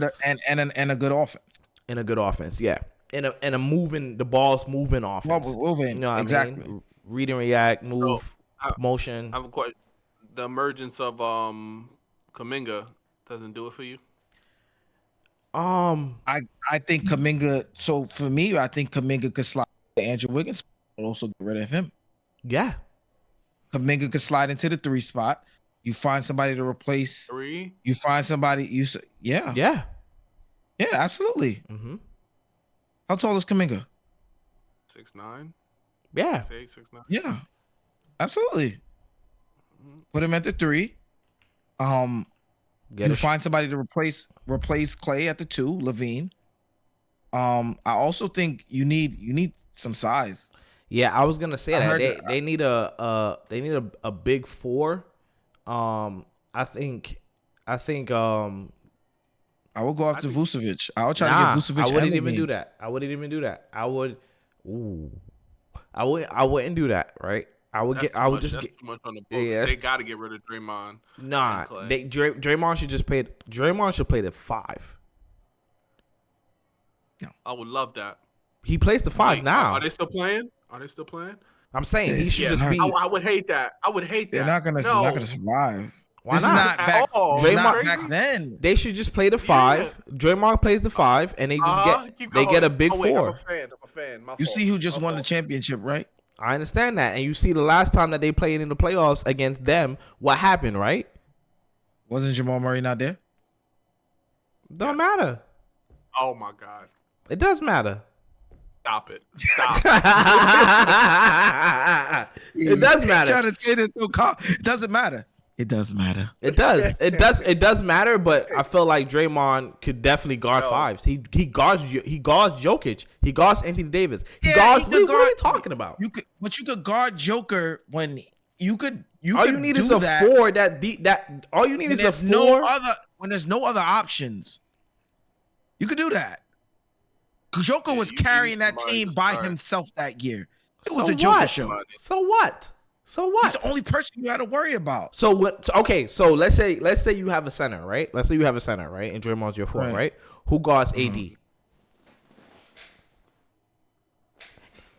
Speaker 4: a good offense.
Speaker 1: in a good offense. Yeah, in a moving, the ball's moving offense.
Speaker 4: Moving,
Speaker 1: You know what
Speaker 4: exactly.
Speaker 1: I mean? Read and react, move, motion.
Speaker 2: I have a question. The emergence of Kuminga doesn't do it for you.
Speaker 4: I think Kuminga. So for me, I think Kuminga could slide to Andrew Wiggins, but also get rid of him.
Speaker 1: Yeah,
Speaker 4: Kuminga could slide into the 3 spot. You find somebody to replace.
Speaker 2: 3.
Speaker 4: You find somebody. Yeah, absolutely.
Speaker 1: mm-hmm.
Speaker 4: How tall is Kuminga?
Speaker 2: 6'9".
Speaker 1: Yeah,
Speaker 2: 6'9".
Speaker 4: Yeah, absolutely. Put him at the 3.
Speaker 1: Get
Speaker 4: You
Speaker 1: a
Speaker 4: find somebody to replace Clay at the 2, Levine. I also think you need some size.
Speaker 1: Yeah, I was gonna say
Speaker 4: I
Speaker 1: that
Speaker 4: heard
Speaker 1: they need a big 4. I think
Speaker 4: I would go after Vucevic. I would try to get Vucevic.
Speaker 1: I wouldn't
Speaker 4: and
Speaker 1: even
Speaker 4: Levine.
Speaker 1: do that. I wouldn't even do that. I wouldn't do that. Right?
Speaker 2: That's too much on the books.
Speaker 1: Yeah,
Speaker 2: They got to get rid of Draymond.
Speaker 1: Nah,
Speaker 2: and Clay.
Speaker 1: Draymond should just play. Draymond should play the 5.
Speaker 2: I would love that.
Speaker 1: He plays the 5
Speaker 2: Wait,
Speaker 1: now.
Speaker 2: Are they still playing?
Speaker 1: I'm saying he should
Speaker 4: Yeah,
Speaker 1: just be.
Speaker 2: I would hate that.
Speaker 4: They're not gonna survive.
Speaker 1: Why
Speaker 4: This
Speaker 1: not?
Speaker 4: is not
Speaker 2: At
Speaker 4: back.
Speaker 2: all.
Speaker 4: This is not
Speaker 1: Draymond-
Speaker 4: back then.
Speaker 1: They should just play the 5. Draymond plays the 5, and they just get a big 4.
Speaker 2: I'm a fan. My
Speaker 4: You
Speaker 2: fault.
Speaker 4: see who just
Speaker 2: My
Speaker 4: won the
Speaker 2: fault.
Speaker 4: championship, right?
Speaker 1: I understand that, and you see the last time that they played in the playoffs against them, what happened, right?
Speaker 4: Wasn't Jamal Murray not there?
Speaker 1: Don't matter.
Speaker 2: Oh my God!
Speaker 1: It does matter.
Speaker 2: Stop it! Stop.
Speaker 1: It does matter.
Speaker 4: Trying to say this so calm. It doesn't matter. It does matter.
Speaker 1: It does. It does matter. But I feel like Draymond could definitely guard 5s. He guards Jokic. He guards Anthony Davis. He guards. What are you talking about?
Speaker 4: You could guard Joker when you could.
Speaker 1: All you need is a 4 that all you need is a 4.
Speaker 4: When there's no other options. You could do that. Joker was
Speaker 2: you
Speaker 4: carrying
Speaker 2: need
Speaker 4: that
Speaker 2: somebody
Speaker 4: team
Speaker 2: to
Speaker 4: by
Speaker 2: start.
Speaker 4: himself that year. It
Speaker 1: So
Speaker 4: was a Joker
Speaker 1: what?
Speaker 4: show.
Speaker 1: So what? So what?
Speaker 4: He's the only person you had to worry about.
Speaker 1: So what? Okay, so let's say you have a center, right? Let's say you have a center, right? And Draymond's your 4, right? Who guards AD?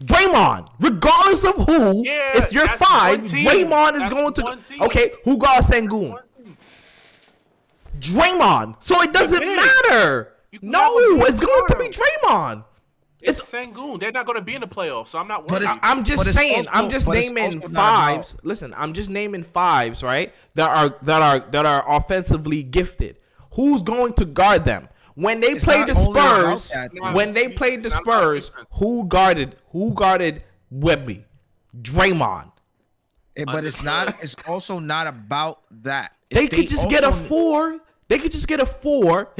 Speaker 1: Draymond, regardless of who,
Speaker 2: Yeah,
Speaker 1: it's your
Speaker 2: that's
Speaker 1: 5.
Speaker 2: one team.
Speaker 1: Draymond is
Speaker 2: That's
Speaker 1: going
Speaker 2: one
Speaker 1: to.
Speaker 2: team.
Speaker 1: Okay, who guards Sengun? Draymond. So it doesn't
Speaker 2: big.
Speaker 1: matter.
Speaker 2: You can
Speaker 1: No,
Speaker 2: have a big
Speaker 1: it's going to be
Speaker 2: guard.
Speaker 1: Draymond.
Speaker 2: It's Sengun. They're not going to be in the playoffs, so I'm not worried.
Speaker 1: I'm just
Speaker 4: But it's
Speaker 1: saying.
Speaker 4: also-
Speaker 1: I'm just
Speaker 4: but it's
Speaker 1: naming
Speaker 4: also not
Speaker 1: 5s. Listen, I'm just naming 5s, right? That are offensively gifted. Who's going to guard them when they
Speaker 4: It's
Speaker 1: played
Speaker 4: not
Speaker 1: the
Speaker 4: only about
Speaker 1: Spurs?
Speaker 4: that.
Speaker 1: When they played the
Speaker 2: It's not about
Speaker 1: Spurs,
Speaker 2: defense.
Speaker 1: who guarded Wemby? Draymond.
Speaker 4: But it's not. It's also not about that.
Speaker 1: They could just get a
Speaker 4: also-
Speaker 1: 4. They could just get a 4.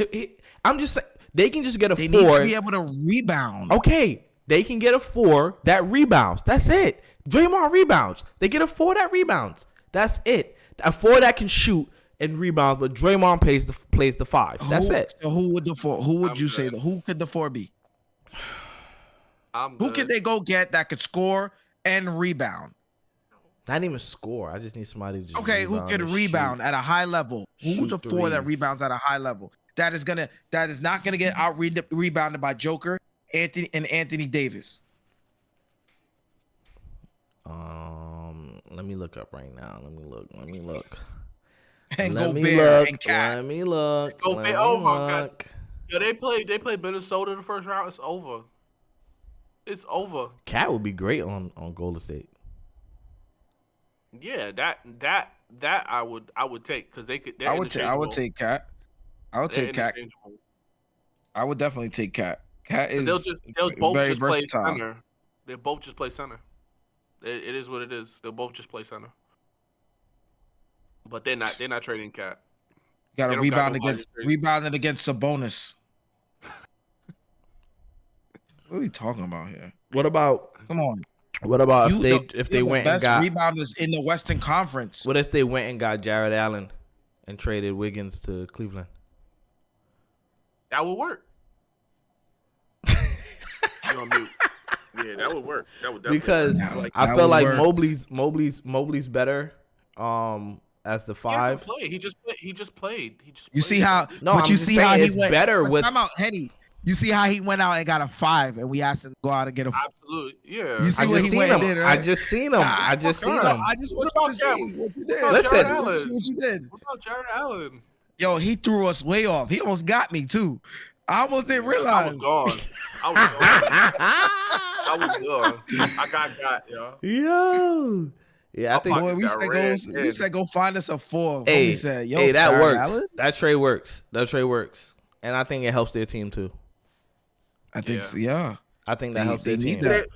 Speaker 1: I'm just saying they can just get a
Speaker 4: They
Speaker 1: 4.
Speaker 4: need to be able to rebound.
Speaker 1: Okay, they can get a 4 that rebounds. That's it. Draymond rebounds. They get a 4 that rebounds. That's it. A 4 that can shoot and rebounds, but Draymond plays the 5. That's it.
Speaker 4: So who would the 4? Who would
Speaker 2: I'm
Speaker 4: you say?
Speaker 2: good.
Speaker 4: Who could the 4 be?
Speaker 2: I'm
Speaker 4: Who
Speaker 2: good.
Speaker 4: could they go get that could score and rebound?
Speaker 1: Not even score. I just need somebody to just
Speaker 4: Okay, who can
Speaker 1: and
Speaker 4: rebound
Speaker 1: shoot.
Speaker 4: at a high level? Who's a
Speaker 1: Shoot
Speaker 4: 4 that
Speaker 1: threes.
Speaker 4: rebounds at a high level? That is not gonna get out rebounded by Joker, Anthony Davis.
Speaker 1: Let me look up right now. Let me look.
Speaker 4: And
Speaker 1: Let me
Speaker 4: Gobert
Speaker 1: look.
Speaker 4: and Cat.
Speaker 1: Let me look.
Speaker 2: Gobert-
Speaker 1: Let me
Speaker 2: oh my God.
Speaker 1: look.
Speaker 2: Yo, they played Minnesota the first round. It's over. It's over.
Speaker 1: Cat would be great on Golden State.
Speaker 2: Yeah, that I would take because they could.
Speaker 4: I would take Cat. I would take Cat. I would definitely take Cat. Cat is
Speaker 2: They'll both
Speaker 4: very
Speaker 2: just
Speaker 4: versatile.
Speaker 2: play center. They'll both just play center. It is what it is. They'll both just play center. But they're not trading Cat.
Speaker 4: Got
Speaker 2: They
Speaker 4: to
Speaker 2: don't got
Speaker 4: rebounding against Sabonis. What are we talking about here?
Speaker 1: What about
Speaker 4: Come on.
Speaker 1: if they went and
Speaker 4: best
Speaker 1: got
Speaker 4: rebounders in the Western Conference?
Speaker 1: What if they went and got Jared Allen and traded Wiggins to Cleveland?
Speaker 2: That would work. You're on mute. Yeah, that would work. That would definitely
Speaker 1: Because
Speaker 2: work.
Speaker 1: I
Speaker 4: that
Speaker 1: feel
Speaker 4: would
Speaker 1: like
Speaker 4: work.
Speaker 1: Mobley's better as the 5.
Speaker 2: He just played.
Speaker 4: You see how?
Speaker 1: No,
Speaker 4: but
Speaker 1: I'm
Speaker 4: you
Speaker 1: just
Speaker 4: see
Speaker 1: saying
Speaker 4: how he
Speaker 1: it's
Speaker 4: went
Speaker 1: better
Speaker 4: but
Speaker 1: with
Speaker 4: time out, Henny. You see how he went out and got a 5, and we asked him to go out and get a.
Speaker 2: Absolutely, yeah.
Speaker 4: You see
Speaker 1: I
Speaker 4: what
Speaker 1: just
Speaker 4: he
Speaker 1: seen
Speaker 4: went
Speaker 1: him.
Speaker 4: and did,
Speaker 1: I
Speaker 4: right?
Speaker 1: just seen him. I just seen him.
Speaker 4: I just want
Speaker 2: What
Speaker 4: you to
Speaker 2: about
Speaker 4: see what you did.
Speaker 2: about
Speaker 1: Listen.
Speaker 2: Jared
Speaker 4: What
Speaker 2: Allen?
Speaker 4: you did.
Speaker 2: What about Jared Allen?
Speaker 4: Yo, he threw us way off. He almost got me too. I almost didn't
Speaker 2: I
Speaker 4: realize.
Speaker 2: was gone. I was gone. I got, yo.
Speaker 1: Yo. Yeah, I think.
Speaker 4: Boy, we
Speaker 2: got
Speaker 4: said
Speaker 2: red
Speaker 4: go. We said go find us a 4.
Speaker 1: Hey,
Speaker 4: We said, yo,
Speaker 1: hey, that
Speaker 4: Jared
Speaker 1: works.
Speaker 4: Allen?
Speaker 1: That trade works, and I think it helps their team too.
Speaker 4: I think
Speaker 2: Yeah.
Speaker 4: so, yeah.
Speaker 1: I think that
Speaker 4: They-
Speaker 1: helps
Speaker 4: they
Speaker 1: their
Speaker 4: need
Speaker 1: team.
Speaker 4: that.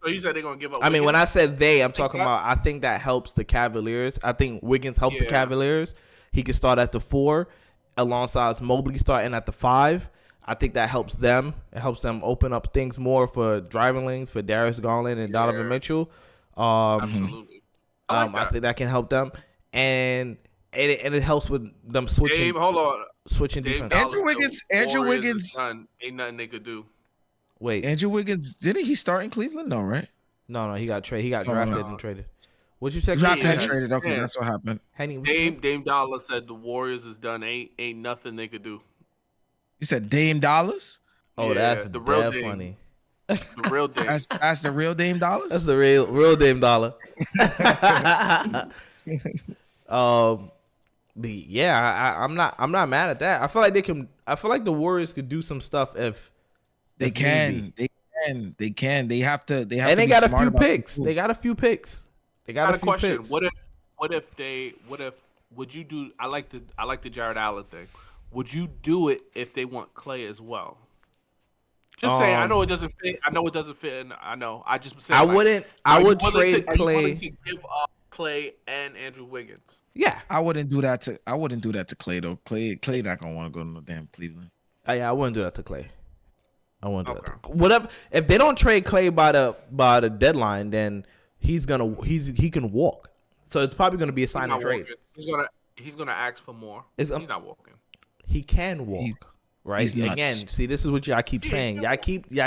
Speaker 2: So you said they're gonna give up.
Speaker 1: I mean, when I said they, I'm talking
Speaker 2: that-
Speaker 1: about. I think that helps the Cavaliers. I think Wiggins helped the
Speaker 2: Yeah.
Speaker 1: Cavaliers. He could start at the 4, alongside Mobley starting at the 5. I think that helps them. It helps them open up things more for driving lanes for Darius Garland and Donovan Mitchell.
Speaker 2: absolutely.
Speaker 1: I think that can help them, and it helps with them switching
Speaker 2: Dave, hold on.
Speaker 1: switching
Speaker 2: Dave
Speaker 1: defense.
Speaker 2: Dallas,
Speaker 4: Andrew
Speaker 2: the Warriors
Speaker 4: Wiggins-
Speaker 2: is done. Ain't nothing they could do.
Speaker 1: Wait,
Speaker 4: Andrew Wiggins, didn't he start in Cleveland? No, right?
Speaker 1: no, he got traded. He got
Speaker 4: Oh,
Speaker 1: drafted
Speaker 2: no.
Speaker 1: and traded. What you said?
Speaker 4: Drafted and
Speaker 1: Henny?
Speaker 4: traded. Okay,
Speaker 2: Yeah.
Speaker 4: that's what happened.
Speaker 1: Henny, what you said?
Speaker 2: Dame Dallas said the Warriors is done. Ain't nothing they could do.
Speaker 4: You said Dame Dollars?
Speaker 1: Oh,
Speaker 2: Yeah,
Speaker 1: that's
Speaker 2: the real
Speaker 1: dead
Speaker 2: Dame.
Speaker 1: funny.
Speaker 2: The real Dame.
Speaker 4: That's the real Dame Dollars?
Speaker 1: That's the real Dame Dollar. But yeah, I'm not mad at that. I feel like they can. I feel like the Warriors could do some stuff if
Speaker 4: They
Speaker 1: if need
Speaker 4: can.
Speaker 1: be.
Speaker 4: They can. They have to. They have
Speaker 1: And
Speaker 4: to
Speaker 1: they
Speaker 4: be
Speaker 1: got a
Speaker 4: smart
Speaker 1: few
Speaker 4: about their
Speaker 1: picks.
Speaker 4: moves.
Speaker 1: They got a few picks. They got
Speaker 2: Got
Speaker 1: a
Speaker 2: a
Speaker 1: few
Speaker 2: question.
Speaker 1: picks.
Speaker 2: What if would you do? I like the Jared Allen thing. Would you do it if they want Clay as well? Just saying. I know it doesn't fit. I know it doesn't fit. And I know. I just saying.
Speaker 1: I
Speaker 2: like,
Speaker 1: wouldn't.
Speaker 2: are
Speaker 1: I
Speaker 2: you
Speaker 1: would
Speaker 2: willing
Speaker 1: trade
Speaker 2: Are you
Speaker 1: Clay.
Speaker 2: willing to give up Clay and Andrew Wiggins?
Speaker 1: Yeah.
Speaker 4: I wouldn't do that to Clay though. Clay not gonna want to go to no damn Cleveland.
Speaker 1: Yeah, I wouldn't do that to Clay. I wouldn't do that.
Speaker 2: Okay.
Speaker 1: Whatever. If they don't trade Clay by the deadline, then he can walk. So it's probably gonna be a
Speaker 2: He's
Speaker 1: sign
Speaker 2: not
Speaker 1: and trade.
Speaker 2: walking. He's gonna ask for more. He's not walking.
Speaker 1: He can walk. Right?
Speaker 4: he's nuts.
Speaker 1: Again, see, this is what y'all keep saying. Y'all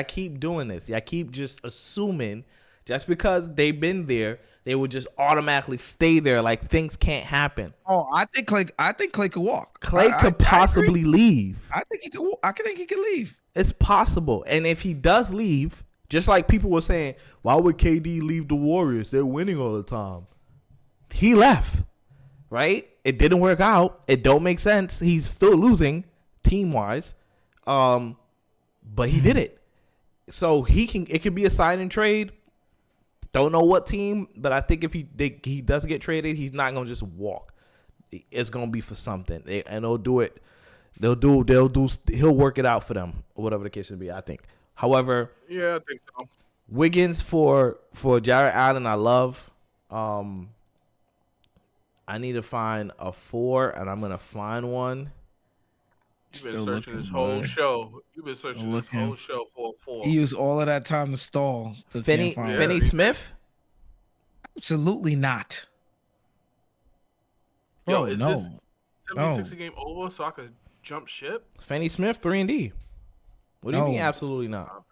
Speaker 1: keep doing this. Y'all keep just assuming just because they've been there, they would just automatically stay there like things can't happen.
Speaker 4: Oh, I think Clay could walk.
Speaker 1: Clay
Speaker 4: I
Speaker 1: could possibly
Speaker 4: agree.
Speaker 1: leave.
Speaker 4: I think he could. I think he could leave.
Speaker 1: It's possible. And if he does leave, just like people were saying, why would KD leave the Warriors? They're winning all the time. He left, right? It didn't work out. It don't make sense. He's still losing team-wise. But he did it. So it could be a sign and trade. Don't know what team, but I think if he does get traded, he's not gonna just walk. It's gonna be for something, and they'll do it. He'll work it out for them, or whatever the case may be. I think. However,
Speaker 2: Yeah, I think so.
Speaker 1: Wiggins for Jared Allen, I love. I need to find a 4, and I'm gonna find one.
Speaker 2: You've been
Speaker 4: Still
Speaker 2: searching
Speaker 4: looking,
Speaker 2: this whole
Speaker 4: boy.
Speaker 2: show. You've been searching
Speaker 4: Still
Speaker 2: this
Speaker 4: looking.
Speaker 2: whole show for a 4.
Speaker 4: He used all of that time to stall. Still
Speaker 1: Finney
Speaker 4: can't find
Speaker 1: Finney
Speaker 4: it.
Speaker 1: Smith.
Speaker 4: Absolutely not.
Speaker 2: Yo,
Speaker 4: Bro,
Speaker 2: is
Speaker 4: no.
Speaker 2: this 76
Speaker 4: No.
Speaker 2: a game over so I could jump ship?
Speaker 1: Finney Smith 3-and-D. What do you
Speaker 4: No.
Speaker 1: mean? Absolutely not.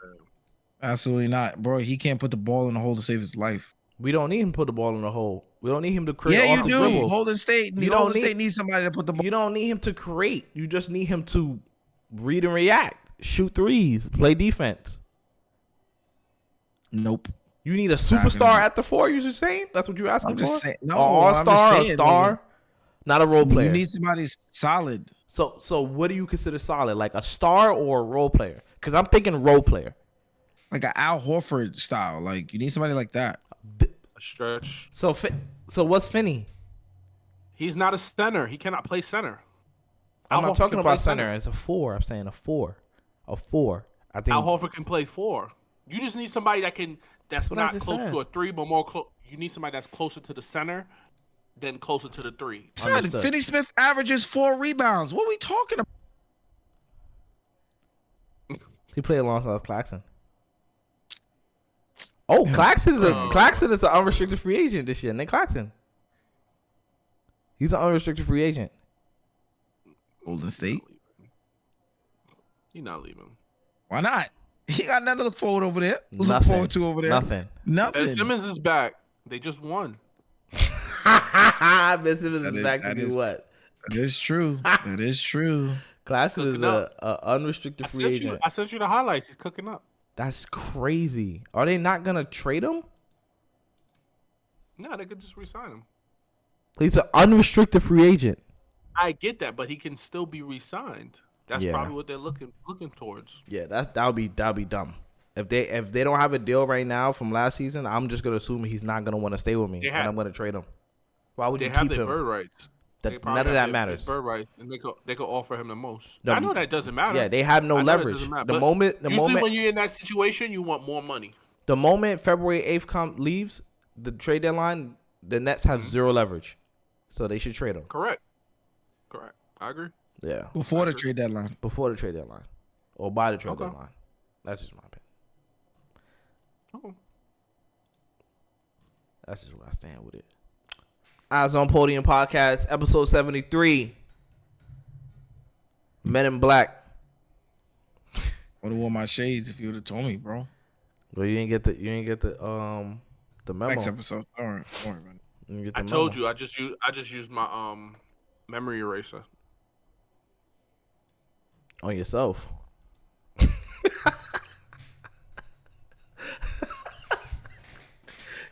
Speaker 4: Absolutely not, bro. He can't put the ball in the hole to save his life.
Speaker 1: We don't need him to put the ball in the hole. We don't need him to create
Speaker 4: Yeah,
Speaker 1: off
Speaker 4: you
Speaker 1: the
Speaker 4: do.
Speaker 1: dribble.
Speaker 4: Golden State needs somebody to put the ball.
Speaker 1: You don't need him to create. You just need him to read and react, shoot threes, play defense.
Speaker 4: Nope.
Speaker 1: You need a superstar at the 4. You just saying that's what you're asking
Speaker 4: I'm just
Speaker 1: for?
Speaker 4: saying. No,
Speaker 1: An all-star, a
Speaker 4: saying,
Speaker 1: star, not a role player.
Speaker 4: You need somebody solid.
Speaker 1: So what do you consider solid? Like a star or a role player? Because I'm thinking role player.
Speaker 4: Like an Al Horford style. Like you need somebody like that.
Speaker 2: A stretch.
Speaker 1: So what's Finney?
Speaker 2: He's not a center. He cannot play center.
Speaker 1: I'm
Speaker 2: Al
Speaker 1: not
Speaker 2: Horford
Speaker 1: talking
Speaker 2: can
Speaker 1: about
Speaker 2: play
Speaker 1: center. It's a 4. I'm saying a 4. A 4. I think
Speaker 2: Al Horford can play 4. You just need somebody that's
Speaker 1: what I
Speaker 2: not
Speaker 1: just
Speaker 2: close
Speaker 1: said.
Speaker 2: to a 3, but more close. You need somebody that's closer to the center than closer to the 3.
Speaker 4: Son,
Speaker 1: Understood.
Speaker 4: Finney Smith averages 4 rebounds. What are we talking about?
Speaker 1: he played alongside Claxton. Oh, Claxton is an unrestricted free agent this year. Nick Claxton. He's an unrestricted free agent.
Speaker 4: Golden State.
Speaker 2: He's not leaving.
Speaker 4: Why not? He got nothing to look forward over there. Look
Speaker 1: Nothing.
Speaker 4: forward to over there.
Speaker 1: Nothing.
Speaker 2: Ben Simmons is back. They just won.
Speaker 1: Ben Simmons is back to do what?
Speaker 4: That is true. That is true.
Speaker 1: Claxton is
Speaker 2: Cooking
Speaker 1: a
Speaker 2: up.
Speaker 1: unrestricted free agent.
Speaker 2: I sent you the highlights. He's cooking up.
Speaker 1: That's crazy. Are they not gonna trade him?
Speaker 2: No, they could just resign him.
Speaker 1: He's an unrestricted free agent.
Speaker 2: I get that, but he can still be re-signed. That's
Speaker 1: Yeah.
Speaker 2: probably what they're looking towards.
Speaker 1: Yeah, that'll be dumb. If they don't have a deal right now from last season, I'm just gonna assume he's not gonna want to stay with me, and I'm gonna trade him. Why would
Speaker 2: They
Speaker 1: you
Speaker 2: have
Speaker 1: keep
Speaker 2: their
Speaker 1: him?
Speaker 2: bird rights. They probably
Speaker 1: None of
Speaker 2: have
Speaker 1: that
Speaker 2: their
Speaker 1: matters.
Speaker 2: bird rights, and they could offer him the most.
Speaker 1: No,
Speaker 2: I know that doesn't matter.
Speaker 1: Yeah, they have no
Speaker 2: I know that
Speaker 1: leverage.
Speaker 2: doesn't matter,
Speaker 1: The
Speaker 2: but
Speaker 1: moment
Speaker 2: usually when you're in that situation, you want more money.
Speaker 1: the moment February 8th leaves the trade deadline, the Nets have zero leverage, so they should trade him.
Speaker 2: Correct. I agree.
Speaker 1: Yeah,
Speaker 4: Before the trade deadline.
Speaker 1: before the trade deadline, or by the trade
Speaker 2: Okay.
Speaker 1: deadline. That's just my opinion.
Speaker 2: Okay.
Speaker 1: That's just where I stand with it. Eyesonpodium podcast, episode 73. Men in Black.
Speaker 4: Would have worn my shades if you would have told me, bro.
Speaker 1: Well, you ain't get the memo.
Speaker 4: Next episode. All right, man.
Speaker 1: You didn't get the
Speaker 2: I told
Speaker 1: memo.
Speaker 2: you. I just used my memory eraser.
Speaker 1: On yourself.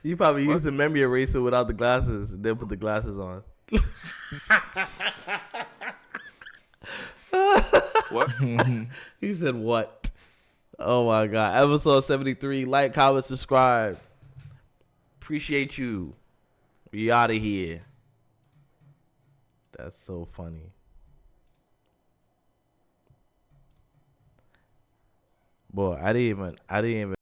Speaker 1: You probably used the memory eraser without the glasses, and then put the glasses on.
Speaker 2: What?
Speaker 1: He said what? Oh my god. Episode 73. Like, comment, subscribe. Appreciate you. We out of here. That's so funny. Boy, I didn't even